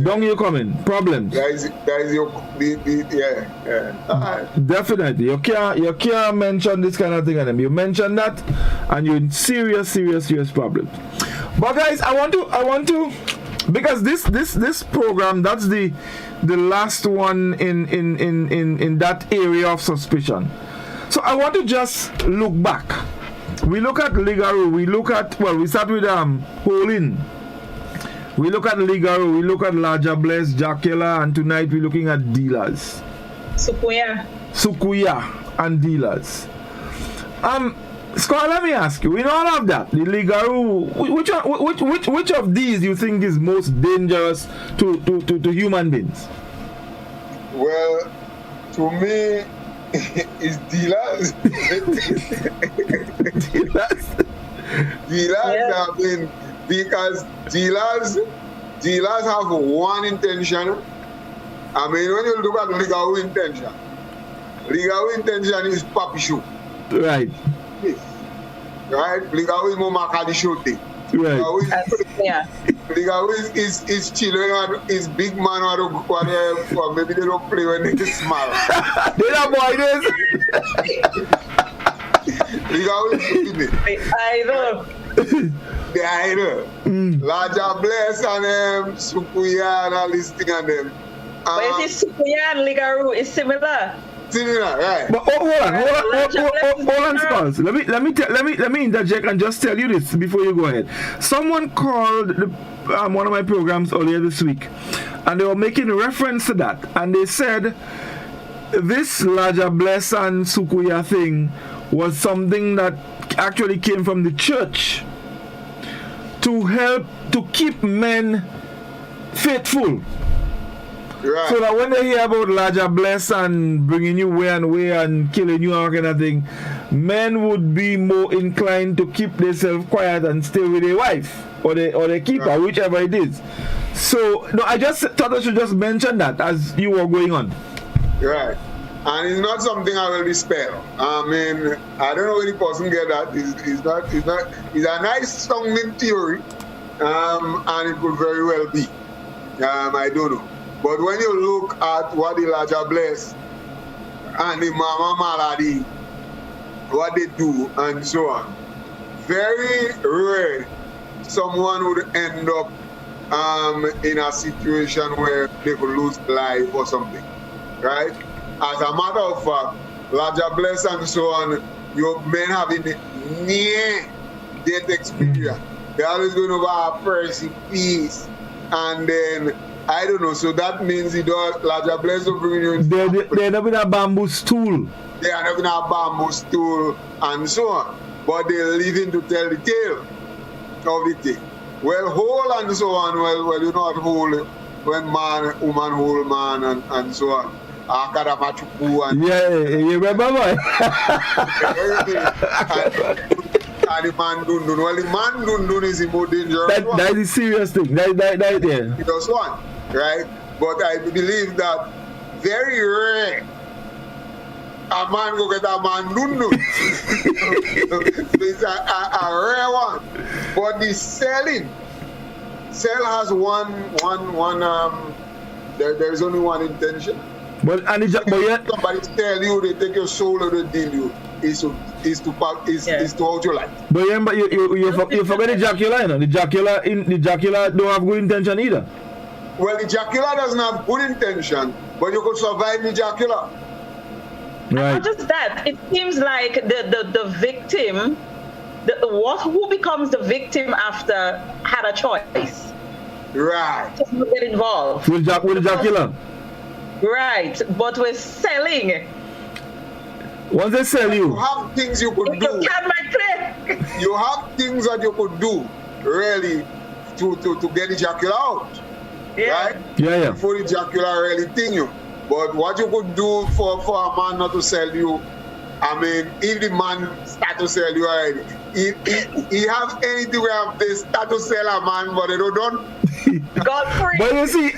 down you coming. Problems. Definitely. You can't mention this kind of thing and then. You mention that and you're in serious problems. But guys, I want to because this program, that's the last one in that area of suspicion. So I want to just look back. We look at Ligaro, we start with Pauline. We look at Ligaro, we look at Larger Bless, Jackella, and tonight we're looking at dealers. Sukuya and dealers. Scott, let me ask you, in all of that, the Ligaro, which of these you think is most dangerous to human beings? Well, to me, it's dealers. Dealers have been, because dealers have one intention. I mean, when you look at legal intention is papi show. Right. Right? Legal is more makadi show thing. Right. Legal is children and is big man or maybe they don't play when they smile. They don't boy this. Legal is the idol. Larger Bless and Sukuya and all this thing and them. But you see, Sukuya and Ligaro is similar. Right. But hold on, Skulls. Let me interject and just tell you this before you go ahead. Someone called one of my programs earlier this week, and they were making reference to that, and they said this Larger Bless and Sukuya thing was something that actually came from the church to help to keep men faithful. Right. So that when they hear about Larger Bless and bringing you way and killing you and kind of thing, men would be more inclined to keep themselves quiet and stay with their wife or their keeper, whichever it is. So no, I just thought I should just mention that as you were going on. Right. And it's not something I will dispel. I mean, I don't know where the person get that. It's a nice sounding theory, and it could very well be. I don't know. But when you look at what the Larger Bless and the Mama Malady, what they do and so on, very rare someone would end up in a situation where they could lose life or something, right? As a matter of fact, Larger Bless and so on, your men having near death experience. They're always going over a person, peace. and then I don't know. So that means he does larger place of bringing you. They end up in a bamboo stool. They end up in a bamboo stool and so on. But they living to tell the tale of the thing. Well, whole and so on. Well, you know what whole when man, woman, whole man and so on. Yeah, you remember boy? And the man dundun. Well, the man dundun is the more dangerous one. That is a serious thing. That yeah. That's one, right? But I believe that very rare a man go get a man dundun. It's a rare one. But the sell has one there's only one intention. But yet somebody tell you they take your soul or they deal you is to out your life. But remember you forget the Dracula, you know. The Dracula don't have good intention either. Well, the Dracula doesn't have good intention, but you could survive the Dracula. Right. Not just that, it seems like the victim, who becomes the victim after had a choice. Right. Just not get involved. With the Dracula. Right, but we're selling. Once they sell you have things you could do. You have things that you could do, really, to get the Dracula out. Yeah. Right? Yeah. Before the Dracula really thing you. But what you could do for a man not to sell you, I mean, if the man start to sell you already, he have anything where they start to sell a man, but they don't done. Godfrey. But you see,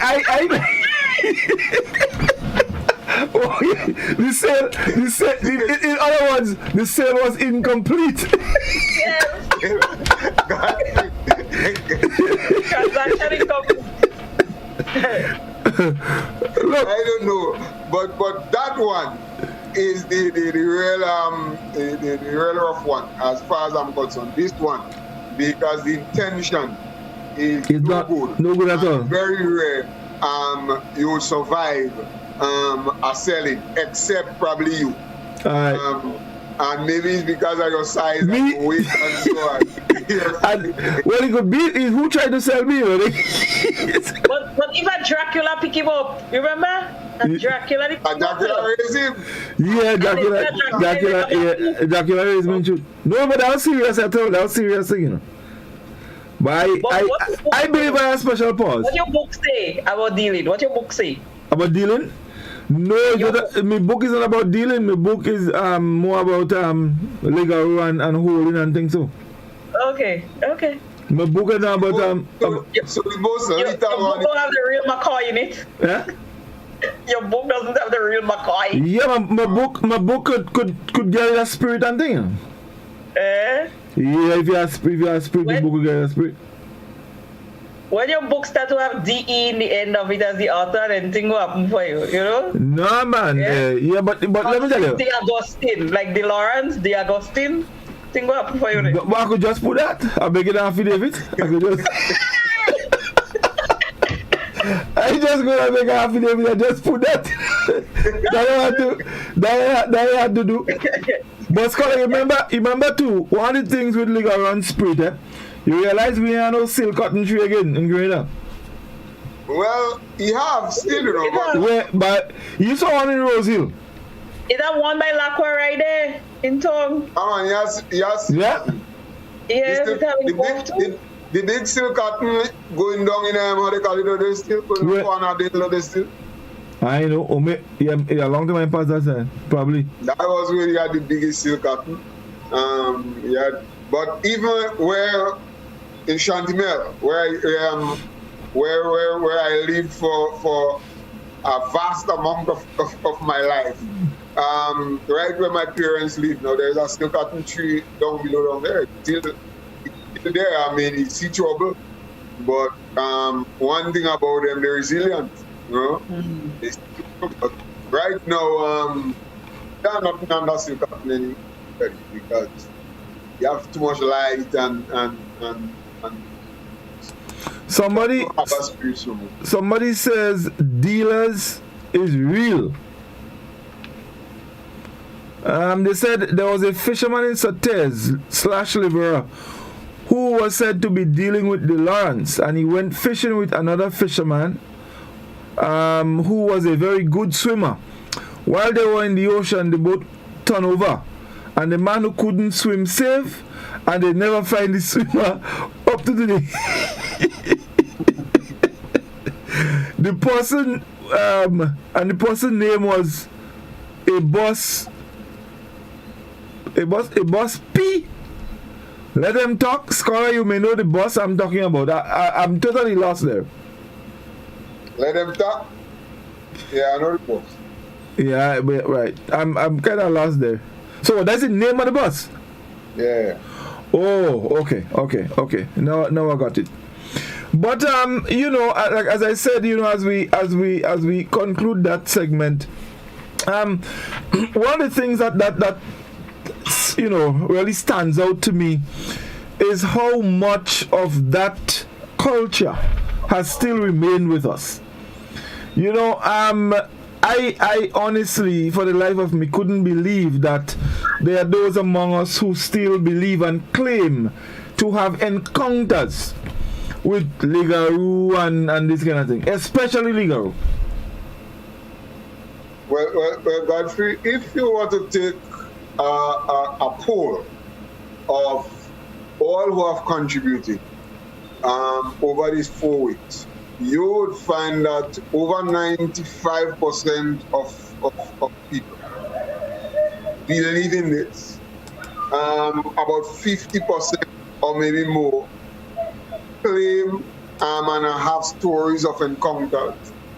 the sale, in other words, the sale was incomplete. Yes. Transaction incomplete. Look, I don't know, but that one is the real rough one as far as I'm concerned. This one, because the intention is no good at all. Very rare. You will survive a selling, except probably you. And maybe it's because of your size and weight and so on. Well, it could be who tried to sell me, really. but if a Dracula pick him up, remember? Dracula raised him. Yeah, Dracula raised me too. No, but that was serious at all. That was serious thing, you know. But I believe I have special pause. What your book say about dealing? What your book say? About dealing? No, my book isn't about dealing. My book is more about legal and holding and things so. Okay. My book is not about so the most your book don't have the real McCoy in it. Yeah? Your book doesn't have the real McCoy. Yeah, my book could get a spirit and thing. Yeah, if you have spirit, the book will get a spirit. When your book start to have DE in the end of it as the author, then things will happen for you, you know? No, man. Yeah, but let me tell you. The Augustine, like the Lawrence, the Augustine, things will happen for you. But I could just put that. I beg it affidavit. I could just... I just go and make an affidavit and just put that. That I had to do. But Scholar, remember too, one of the things with legal run spirit, you realize we have no silk cotton tree again in Grenada. Well, you have still, you know. But you saw one in Rose Hill. Is that one by Lacqua right there in town? Yes. Yeah. Yeah, the big silk cotton going down in how they call it, they still I know. A long time I passed that side, probably. That was where you had the biggest silk cotton. But even where in Chantimel, where I lived for a vast amount of my life, right where my parents live now, there's a silk cotton tree down there. Till there, I mean, you see trouble, but one thing about them, they're resilient, you know. But right now, they're not under silk cotton anymore because you have too much light and somebody says dealers is real. They said there was a fisherman in Sates / Livera who was said to be dealing with the Lawrence, and he went fishing with another fisherman who was a very good swimmer. While they were in the ocean, the boat turned over, and the man who couldn't swim saved, and they never find the swimmer up to today. The person and the person's name was a boss P. Let them talk. Scholar, you may know the boss I'm talking about. I'm totally lost there. Let them talk. Yeah, I know the boss. Yeah, right. I'm kind of lost there. So that's the name of the boss? Yeah. Oh, okay. Now I got it. But you know, like as I said, you know, as we conclude that segment, one of the things that you know really stands out to me is how much of that culture has still remained with us. You know, I honestly, for the life of me, couldn't believe that there are those among us who still believe and claim to have encounters with Ligaroo and this kind of thing, especially Ligaroo. Well, Godfrey, if you were to take a poll of all who have contributed over these 4 weeks, you would find that over 95% of people believe in this. About 50% or maybe more claim and have stories of encounters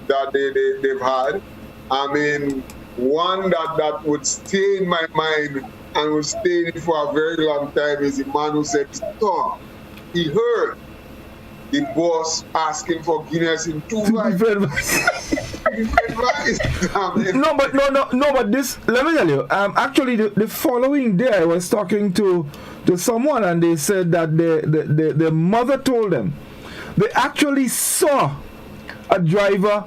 that they've had. I mean, one that would stay in my mind and would stay in it for a very long time is the man who said, "Tom, he heard the boss asking for Guinness in 2 advice." No, but this, let me tell you, actually the following day I was talking to someone, and they said that the mother told them they actually saw a driver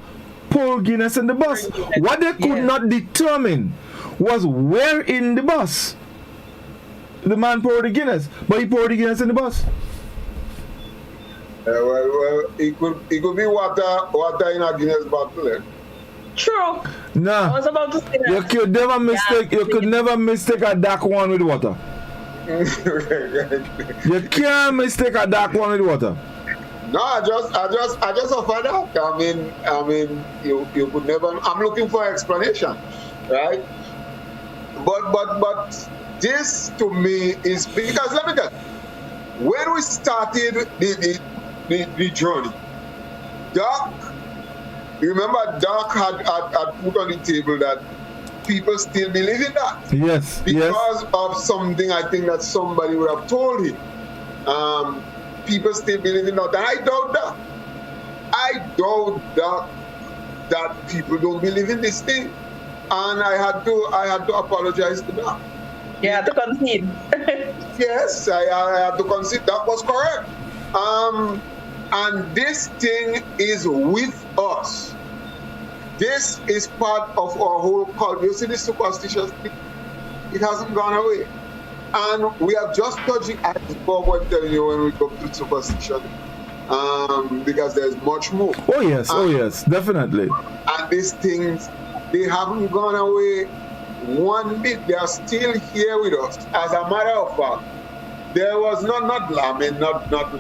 pull Guinness in the bus. What they could not determine was where in the bus the man poured the Guinness, but he poured the Guinness in the bus. Well, it could be water in a Guinness bottle. Eh? True. Nah. I was about to say that. You could never mistake. You could never mistake a dark one with water. You can't mistake a dark one with water. No, I just offered that. I mean, you could never. I'm looking for explanation, right? But this to me is because let me tell you, when we started the journey, Doc, you remember Doc had put on the table that people still believe in that. Yes. Because of something I think that somebody would have told him. People still believe in that. And I doubt that. I doubt that people don't believe in this thing. And I had to apologize to that. You had to concede. Yes, I had to concede. That was correct. And this thing is with us. This is part of our whole culture. You see this superstitious thing? It hasn't gone away. And we have just touched it, as Bob was telling you when we go to superstition, because there's much more. Oh yes, definitely. And these things, they haven't gone away one bit. They are still here with us. As a matter of fact, there was not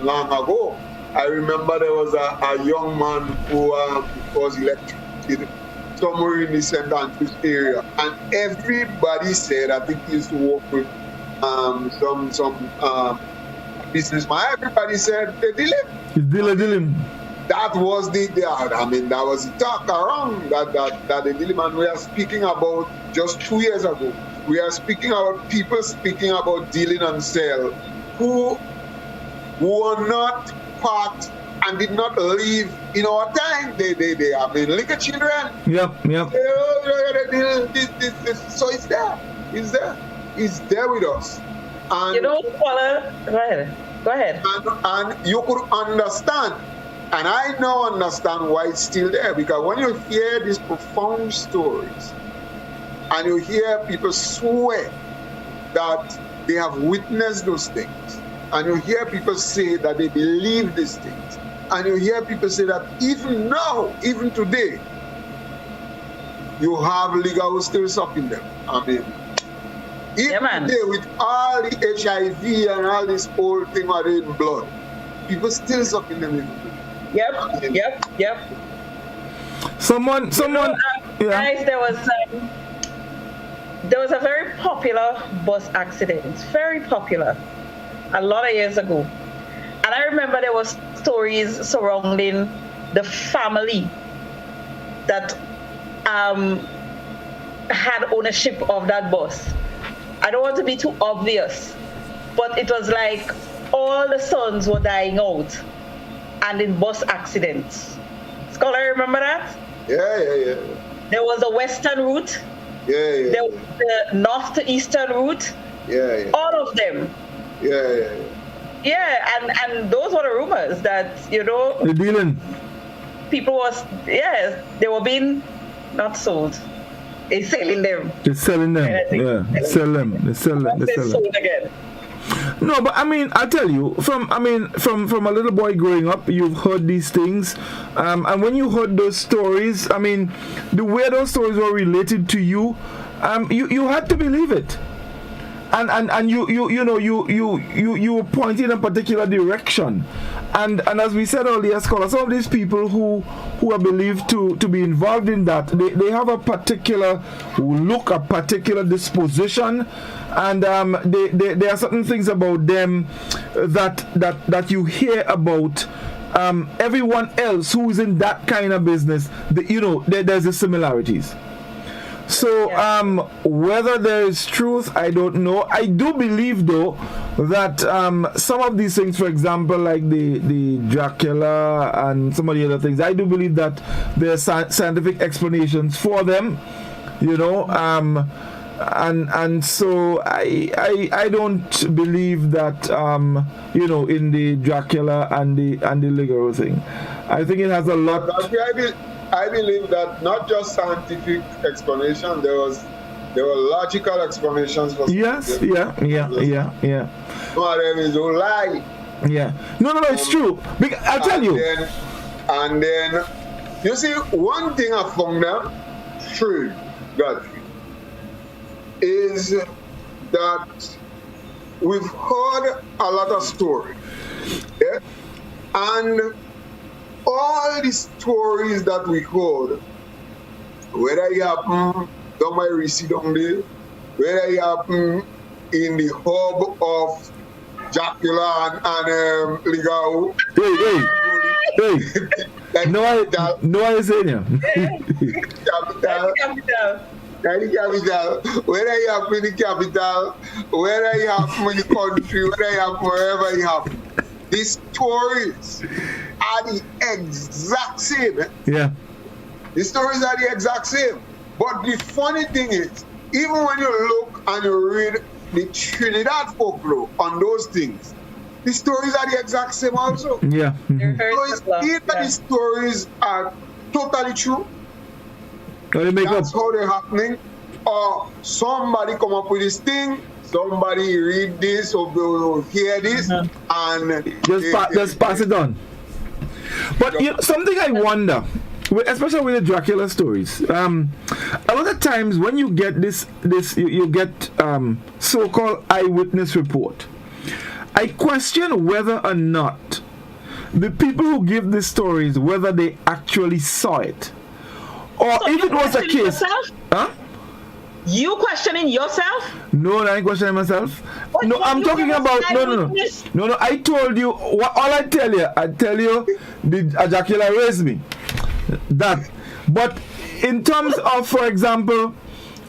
long ago. I remember there was a young man who was electrocuted somewhere in the St. Andrews area, and everybody said, I think he used to work with some businessman. Everybody said they deal him. That was that was the talk around that they deal him. And we are speaking about just 2 years ago. We are speaking about people speaking about dealing and sell who were not part and did not live in our time. They little children. Yep. So it's there. It's there with us. And you know, Paula, go ahead. And you could understand, and I now understand why it's still there, because when you hear these profound stories and you hear people swear that they have witnessed those things, and you hear people say that they believe these things, and you hear people say that even now, even today, you have legal still sucking them. I mean, even today with all the HIV and all this whole thing are in blood, people still sucking them in blood. Yep. Someone. Guys, there was a very popular bus accident, very popular, a lot of years ago. And I remember there was stories surrounding the family that had ownership of that bus. I don't want to be too obvious, but it was like all the sons were dying out and in bus accidents. Scholar, remember that? Yeah. There was a western route. Yeah. There was the north to eastern route. Yeah. All of them. Yeah. Yeah, and those were the rumors that, the dealing. People they were being not sold. They're selling them. They're selling them. Yeah, they sell them. They sell them. Sold again. No, but I mean, I'll tell you, from a little boy growing up, you've heard these things, and when you heard those stories, I mean, the way those stories were related to you, you had to believe it, and you were pointing in a particular direction, and as we said earlier, Scholar, some of these people who are believed to be involved in that, they have a particular look, a particular disposition. And there are certain things about them that you hear about everyone else who is in that kind of business. There's the similarities. So whether there is truth, I don't know. I do believe, though, that some of these things, for example, like the Dracula and some of the other things, I do believe that there are scientific explanations for them. And so I don't believe that in the Dracula and the Ligero thing. I think it has a lot. I believe that not just scientific explanation, there were logical explanations for yes, yeah. Some of them is a lie. Yeah. No, it's true. I'll tell you. And then you see, one thing I found out true, Godfrey, is that we've heard a lot of stories, and all the stories that we heard, whether it happened down by Reece down there, whether it happened in the hub of Dracula and Ligao. Hey. No, I say him. Capital. Whether you happen in the capital, whether you happen in the country, whether you happen wherever you happen, these stories are the exact same. Yeah. The stories are the exact same. But the funny thing is, even when you look and you read the Trinidad folklore on those things, the stories are the exact same also. Yeah. Mm-hmm. So it's either the stories are totally true, that's how they're happening, or somebody come up with this thing, somebody read this or hear this, and just pass it on. But something I wonder, especially with the Dracula stories, a lot of times when you get you get so-called eyewitness report, I question whether or not the people who give these stories, whether they actually saw it. Or so if it was a case, yourself? Huh? You questioning yourself? No, I ain't questioning myself. What, no, I'm talking about no. I told you all. I tell you, the Dracula raised me. That, but in terms of, for example,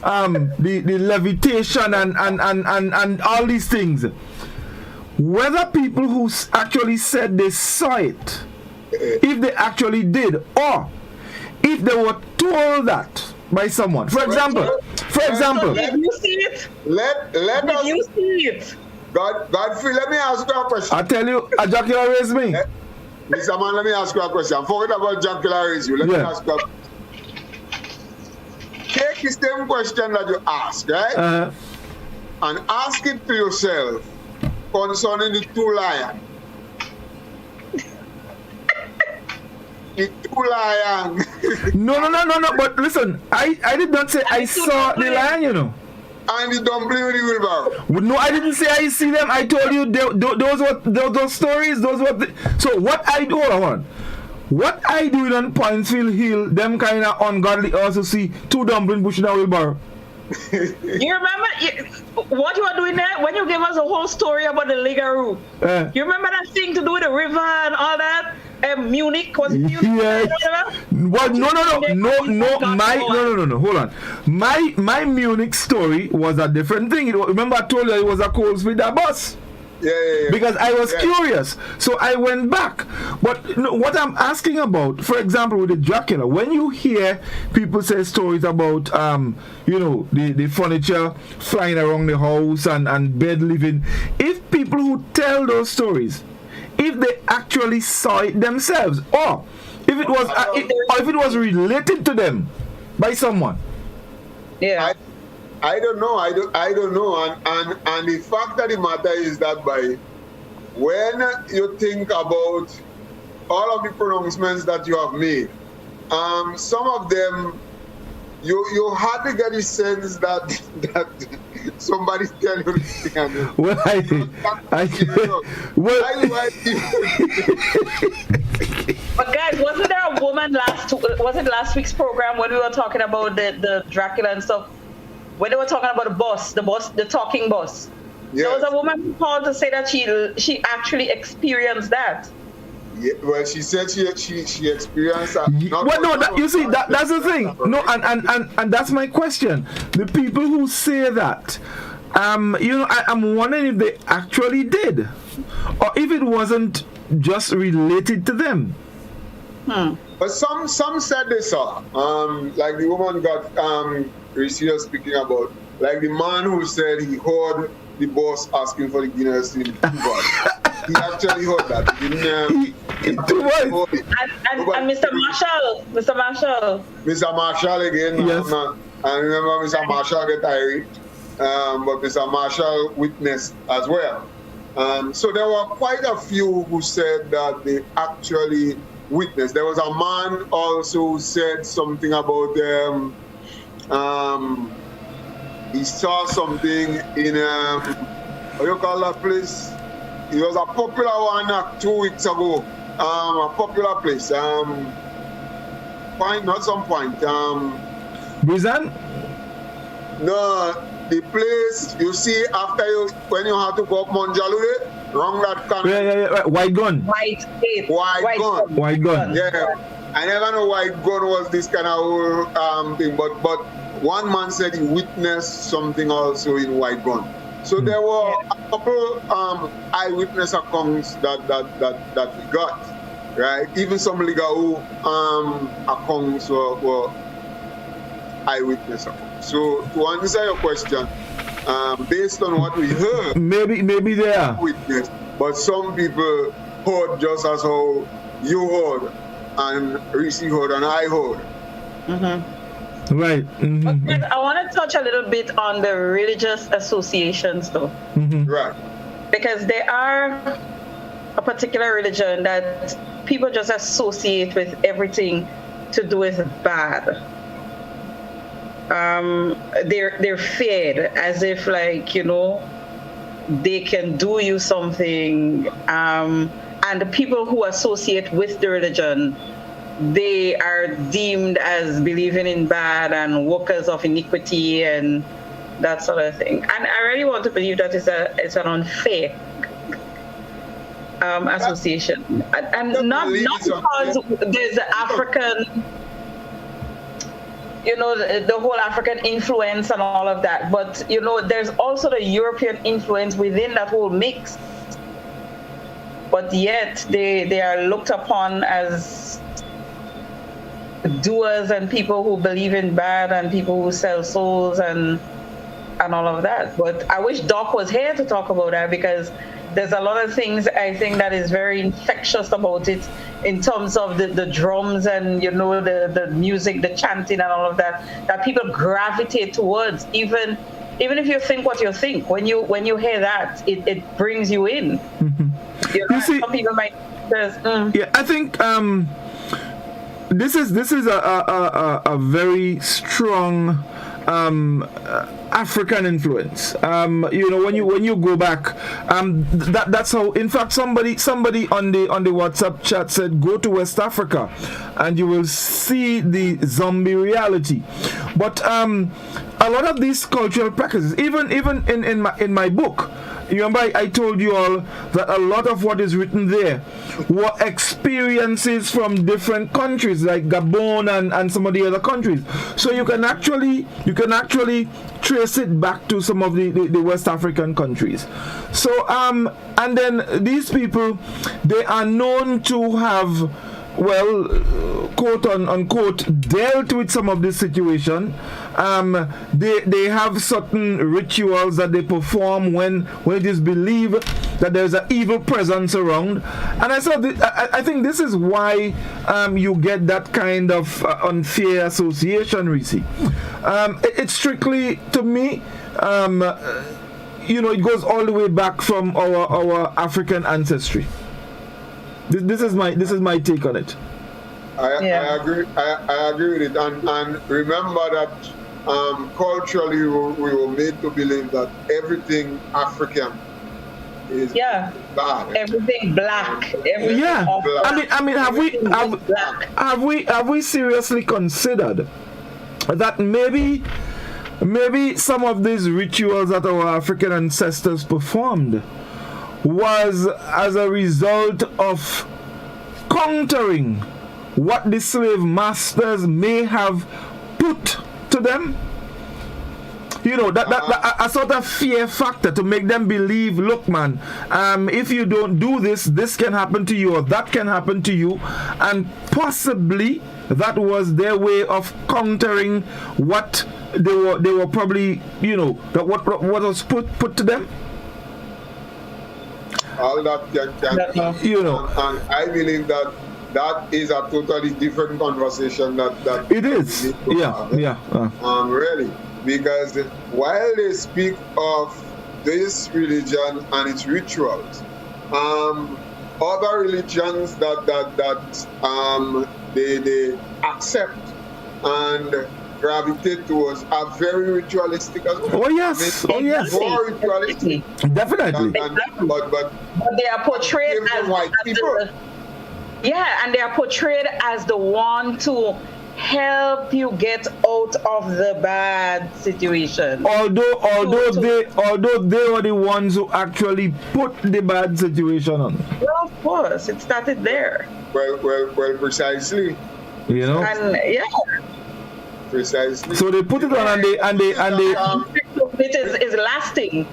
the levitation and all these things, whether people who actually said they saw it, if they actually did, or if they were told that by someone. For example, did you see it? Did you see it? Godfrey, let me ask you a question. I tell you, a Dracula raised me. Mr. Man, let me ask you a question. Forget about Dracula raised you. Let me ask you a question. Take the same question that you asked, right? And ask it to yourself. concerning the two lions. The two lions. No. But listen, I did not say I saw the lion, you know. And the dumpling with the wheelbarrow. No, I didn't say I see them. I told you those stories. So what I do, hold on. What I do in Pointsville Hill, them kind of ungodly also see two dumpling pushing a wheelbarrow. You remember what you were doing there when you gave us a whole story about the Ligaroo? You remember that thing to do with the river and all that? Munich was it Munich? Yes. What? No. Hold on. My Munich story was a different thing. Remember I told you it was a cold speeder bus. Yeah. Because I was curious, so I went back. But what I'm asking about, for example, with the Dracula, when you hear people say stories about, the furniture flying around the house and bed living, if people who tell those stories, if they actually saw it themselves, or if it was related to them by someone, yeah. I don't know. I don't know. And the fact of the matter is that when you think about all of the pronouncements that you have made, some of them you hardly get the sense that somebody's telling you this thing. Well, But guys, wasn't there a woman last week's program when we were talking about the Dracula and stuff? When they were talking about the talking boss. Yes. There was a woman who called to say that she actually experienced that. Yeah, well, she said she experienced that. That's the thing. No, and that's my question. The people who say that, I'm wondering if they actually did, or if it wasn't just related to them. But some said they saw. Like the woman got Reece speaking about, like the man who said he heard the boss asking for the Guinness in Cuba. He actually heard that. He didn't. And Mr. Marshall. Mr. Marshall again. Yes. I remember Mr. Marshall get irate, but Mr. Marshall witnessed as well. So there were quite a few who said that they actually witnessed. There was a man also who said something about he saw something in what you call that place? It was a popular one 2 weeks ago. A popular place. Point. Brizan? No, the place you see after when you have to go up Monjalude, wrong that corner. Yeah. White gun. White gun. Yeah. I never know White gun was this kind of whole thing, but one man said he witnessed something also in White gun. So there were a couple eyewitness accounts that we got, right? Even some legal accounts were eyewitness accounts. So to answer your question, based on what we heard, maybe they are witness, but some people heard just as how you heard, and Reece heard, and I heard. Mm-hmm. Right. Mm-hmm. Okay, I want to touch a little bit on the religious associations, though. Mm-hmm. Right. Because they are a particular religion that people just associate with everything to do with bad. They're feared as if, like, they can do you something. And the people who associate with the religion, they are deemed as believing in bad and workers of iniquity and that sort of thing. And I really want to believe that it's an unfair association. And not because there's the African, the whole African influence and all of that, but, there's also the European influence within that whole mix. But yet they are looked upon as doers and people who believe in bad and people who sell souls and all of that. But I wish Doc was here to talk about that, because there's a lot of things I think that is very infectious about it in terms of the drums and the music, the chanting and all of that people gravitate towards, even even if you think what you think, when you hear that, it brings you in. You see, some people might just, Yeah, I think this is a very strong African influence. When you go back, that's how. In fact, somebody on the WhatsApp chat said, go to West Africa, and you will see the zombie reality. But a lot of these cultural practices, even in my book. You remember I told you all that a lot of what is written there were experiences from different countries like Gabon and some of the other countries. So you can actually trace it back to some of the West African countries. So and then these people, they are known to have, well, quote unquote, dealt with some of this situation. They have certain rituals that they perform when it is believed that there's an evil presence around. And I think this is why you get that kind of unfair association, Reece. It's strictly, to me, it goes all the way back from our African ancestry. This is my take on it. I agree. I agree with it. And remember that culturally we were made to believe that everything African is bad. Everything black. Everything black. I mean, have we seriously considered that maybe some of these rituals that our African ancestors performed was as a result of countering what the slave masters may have put to them? That a sort of fear factor to make them believe, look man, if you don't do this, this can happen to you or that can happen to you, and possibly that was their way of countering what they were probably, that what was put to them. All that and I believe that is a totally different conversation that it is. Really, because while they speak of this religion and its rituals, other religions that they accept and gravitate towards are very ritualistic as well. Oh yes, more ritualistic. Definitely. But they are portrayed as white people. And they are portrayed as the one to help you get out of the bad situation. Although they were the ones who actually put the bad situation on. Well, of course, it started there. Well, precisely. And precisely. So they put it on and they it is lasting.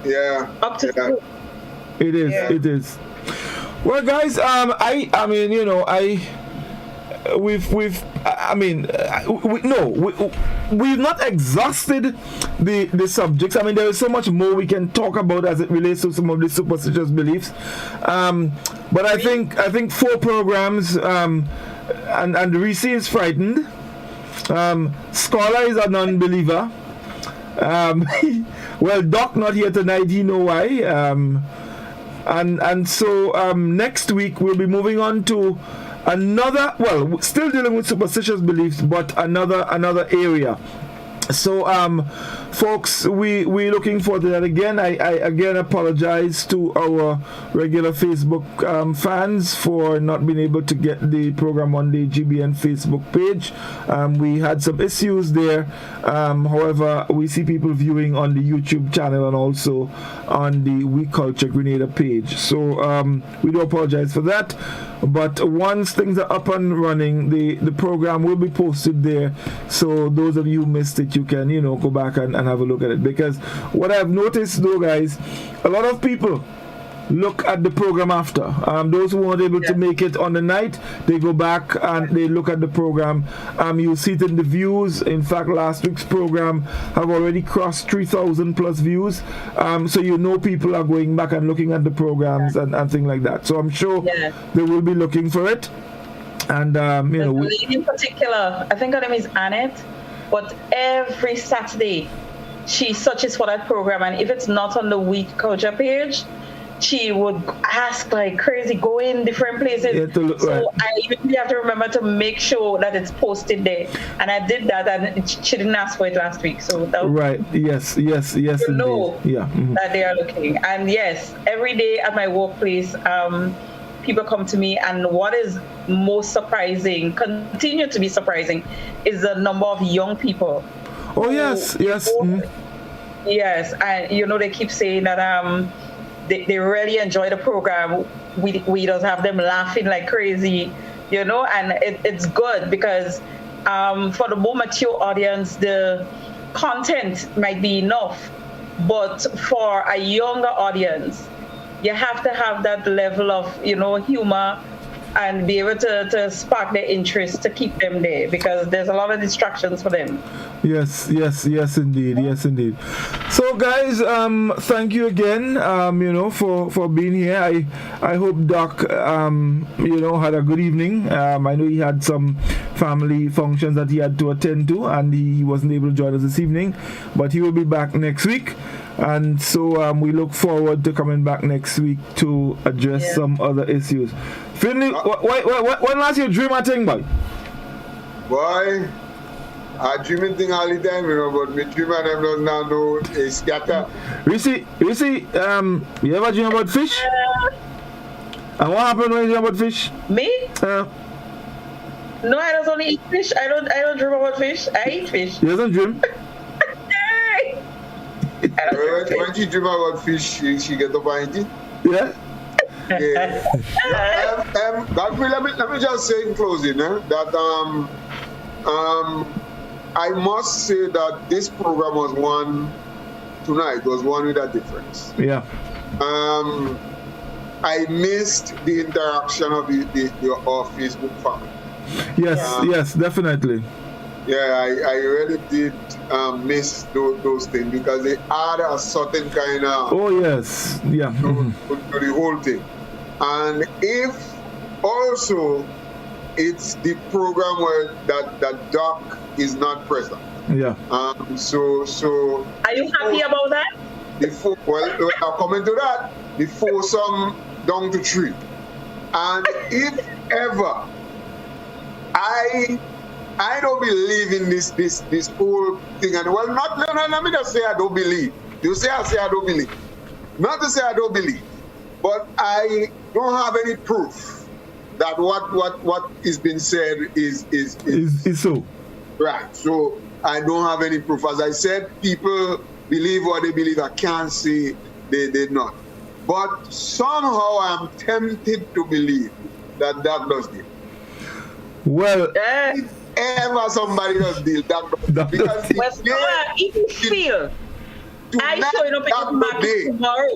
Yeah. Up to It is. Yeah. It is. Well, guys, we've not exhausted the subjects. I mean, there is so much more we can talk about as it relates to some of the superstitious beliefs. But I think 4 programs, and Reece is frightened. Scholar is a non-believer. Well, Doc not here tonight. He know why. And so next week we'll be moving on to another, well, still dealing with superstitious beliefs, but another area. So folks, we're looking forward to that again. I again apologize to our regular Facebook fans for not being able to get the program on the GBN Facebook page. We had some issues there. However, we see people viewing on the YouTube channel and also on the We Culture Grenada page. So we do apologize for that. But once things are up and running, the program will be posted there. So those of you who missed it, you can go back and have a look at it. Because what I've noticed though, guys, a lot of people look at the program after. Those who weren't able to make it on the night, they go back and they look at the program. You see it in the views. In fact, last week's program have already crossed 3,000 plus views. So people are going back and looking at the programs and things like that. So I'm sure they will be looking for it. And the lady in particular, I think her name is Annette, but every Saturday she searches for that program, and if it's not on the Week Culture page, she would ask like crazy, go in different places. So I usually have to remember to make sure that it's posted there. And I did that, and she didn't ask for it last week. So that right, yes, you know that they are looking. And yes, every day at my workplace, people come to me, and what is most surprising, continue to be surprising, is the number of young people. Oh yes, yes. Yes, and they keep saying that they really enjoy the program. We just have them laughing like crazy, and it's good because for the more mature audience, the content might be enough, but for a younger audience, you have to have that level of humor and be able to spark their interest to keep them there, because there's a lot of distractions for them. Yes, indeed. So guys, thank you again, for being here. I hope Doc, had a good evening. I know he had some family functions that he had to attend to, and he wasn't able to join us this evening, but he will be back next week. And so we look forward to coming back next week to address some other issues. Finley, when last you dream a thing, boy? Boy, I dream thing all the time, but me dream and them don't know a scatter. Reece, you ever dream about fish? And what happened when you dream about fish? Me? No, I don't only eat fish. I don't dream about fish. I eat fish. You don't dream? When she dream about fish, she get up and eat it. Yeah. Godfrey, let me just say in closing that I must say that this program was one with a difference. Yeah. I missed the interaction of our Facebook family. Yes, definitely. Yeah, I really did miss those things, because they add a certain kind of to the whole thing. And if also it's the program where that Doc is not present. Yeah. So are you happy about that? I'll come into that. The foursome down to 3. And if ever I don't believe in this whole thing, and let me just say I don't believe. You say I don't believe. Not to say I don't believe, but I don't have any proof that what is being said is so. Right. So I don't have any proof. As I said, people believe what they believe. I can't say they did not. But somehow I'm tempted to believe that does deal. Well, ever somebody does deal that because if you feel I showing up at the market tomorrow.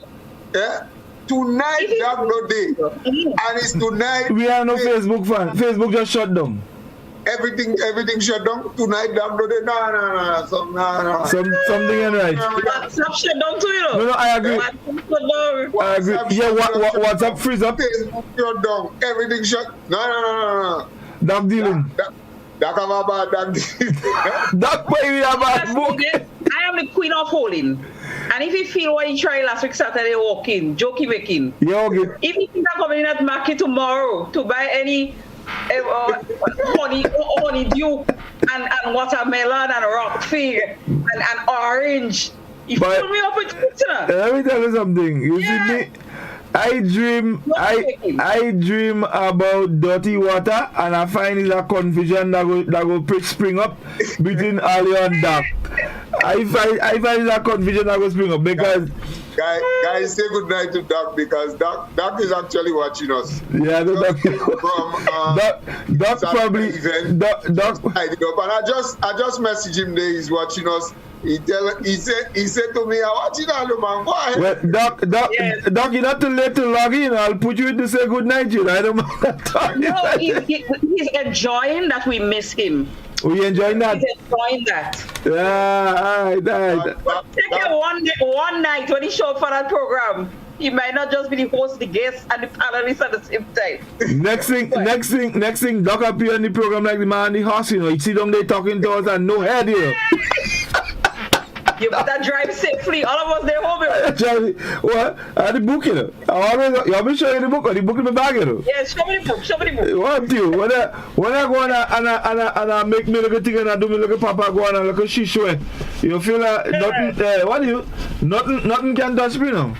Yeah. Tonight that no day, and it's tonight. We have no Facebook fan. Facebook just shut down. Everything shut down tonight. That no day. No. Something ain't right. WhatsApp shut down too, No, I agree. I agree. Yeah, WhatsApp freeze up. Facebook shut down. Everything shut. No. Doc dealing. Doc have a bad Doc dealing. Doc pay a bad book. I am the queen of holding. And if you feel what you tried last week Saturday, walking, jokey making. Yeah, okay. If you think I'm coming in at market tomorrow to buy any honey duke and watermelon and rock fig and orange, you fill me up with pizza. Let me tell you something. You see me? I dream about dirty water, and I find it's a confusion that will spring up between Ali and Doc. I find it's a confusion that will spring up because guys say good night to Doc, because Doc is actually watching us. Yeah, Doc probably Doc. And I just messaged him there. He's watching us. He said to me, "I watch it all, man. Go ahead." Well, Doc, you're not too late to log in. I'll put you in to say good night, I don't mind. No, he's enjoying that we miss him. We enjoying that. He's enjoying that. Yeah, all right. Take it one night when he show up for that program. He might not just be the host, the guest, and the panelists at the same time. Next thing, Doc appear on the program like the man on the horse, You see them there talking to us and no head, You better drive safely. All of us there home. What? The book, you know. I always, you want me to show you the book or the book in my bag, you know? Yes, show me the book. Show me the book. What do you? When I go on and I make me look at thing and I do me look at Papa go on and look at Shishwe. You feel like nothing, what do you? Nothing can touch me now.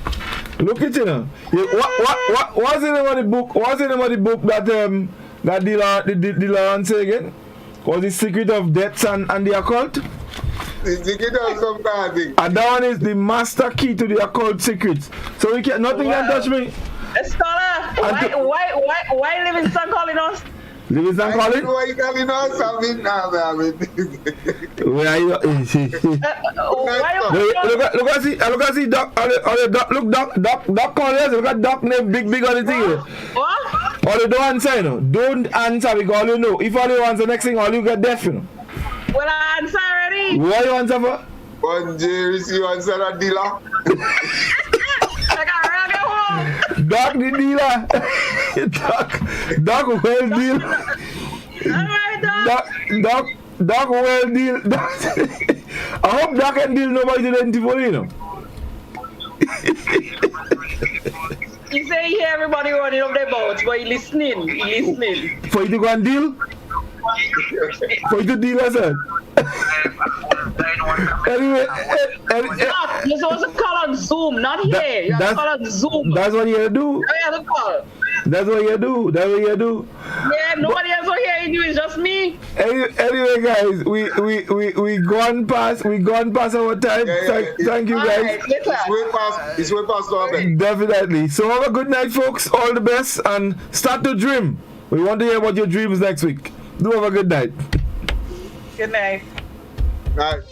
Look at it now. What's the name of the book? What's the name of the book that dealer say again? Was the Secret of Deaths and the Occult? The secret of some kind of thing. And that one is the master key to the occult secrets. So nothing can touch me. Scholar, why Livingston calling us? Livingston calling? Why you calling us? I mean, where are you? Look at see Doc. Look Doc calling. Look at Doc name big on the thing. What? Or you don't answer, you know. Don't answer because all you know. If all you answer next thing, all you get deaf, you know. Well, I answer already. What you answer for? One Jerry's you answer a dealer. Doc the dealer. Doc well deal. Alright, Doc well deal. I hope Doc can deal nobody to the you know. He say he hear everybody running up their boats, but he listening. For you to go and deal? For you to deal as well? Anyway, you're supposed to call on Zoom, not here. You have to call on Zoom. That's what you do. That's what you do. Yeah, nobody else will hear you. It's just me. Anyway, guys, we gone past our time. Thank you, guys. Right, it's way past our bed. Definitely. So have a good night, folks. All the best, and start to dream. We want to hear about your dreams next week. Do have a good night. Good night. Night.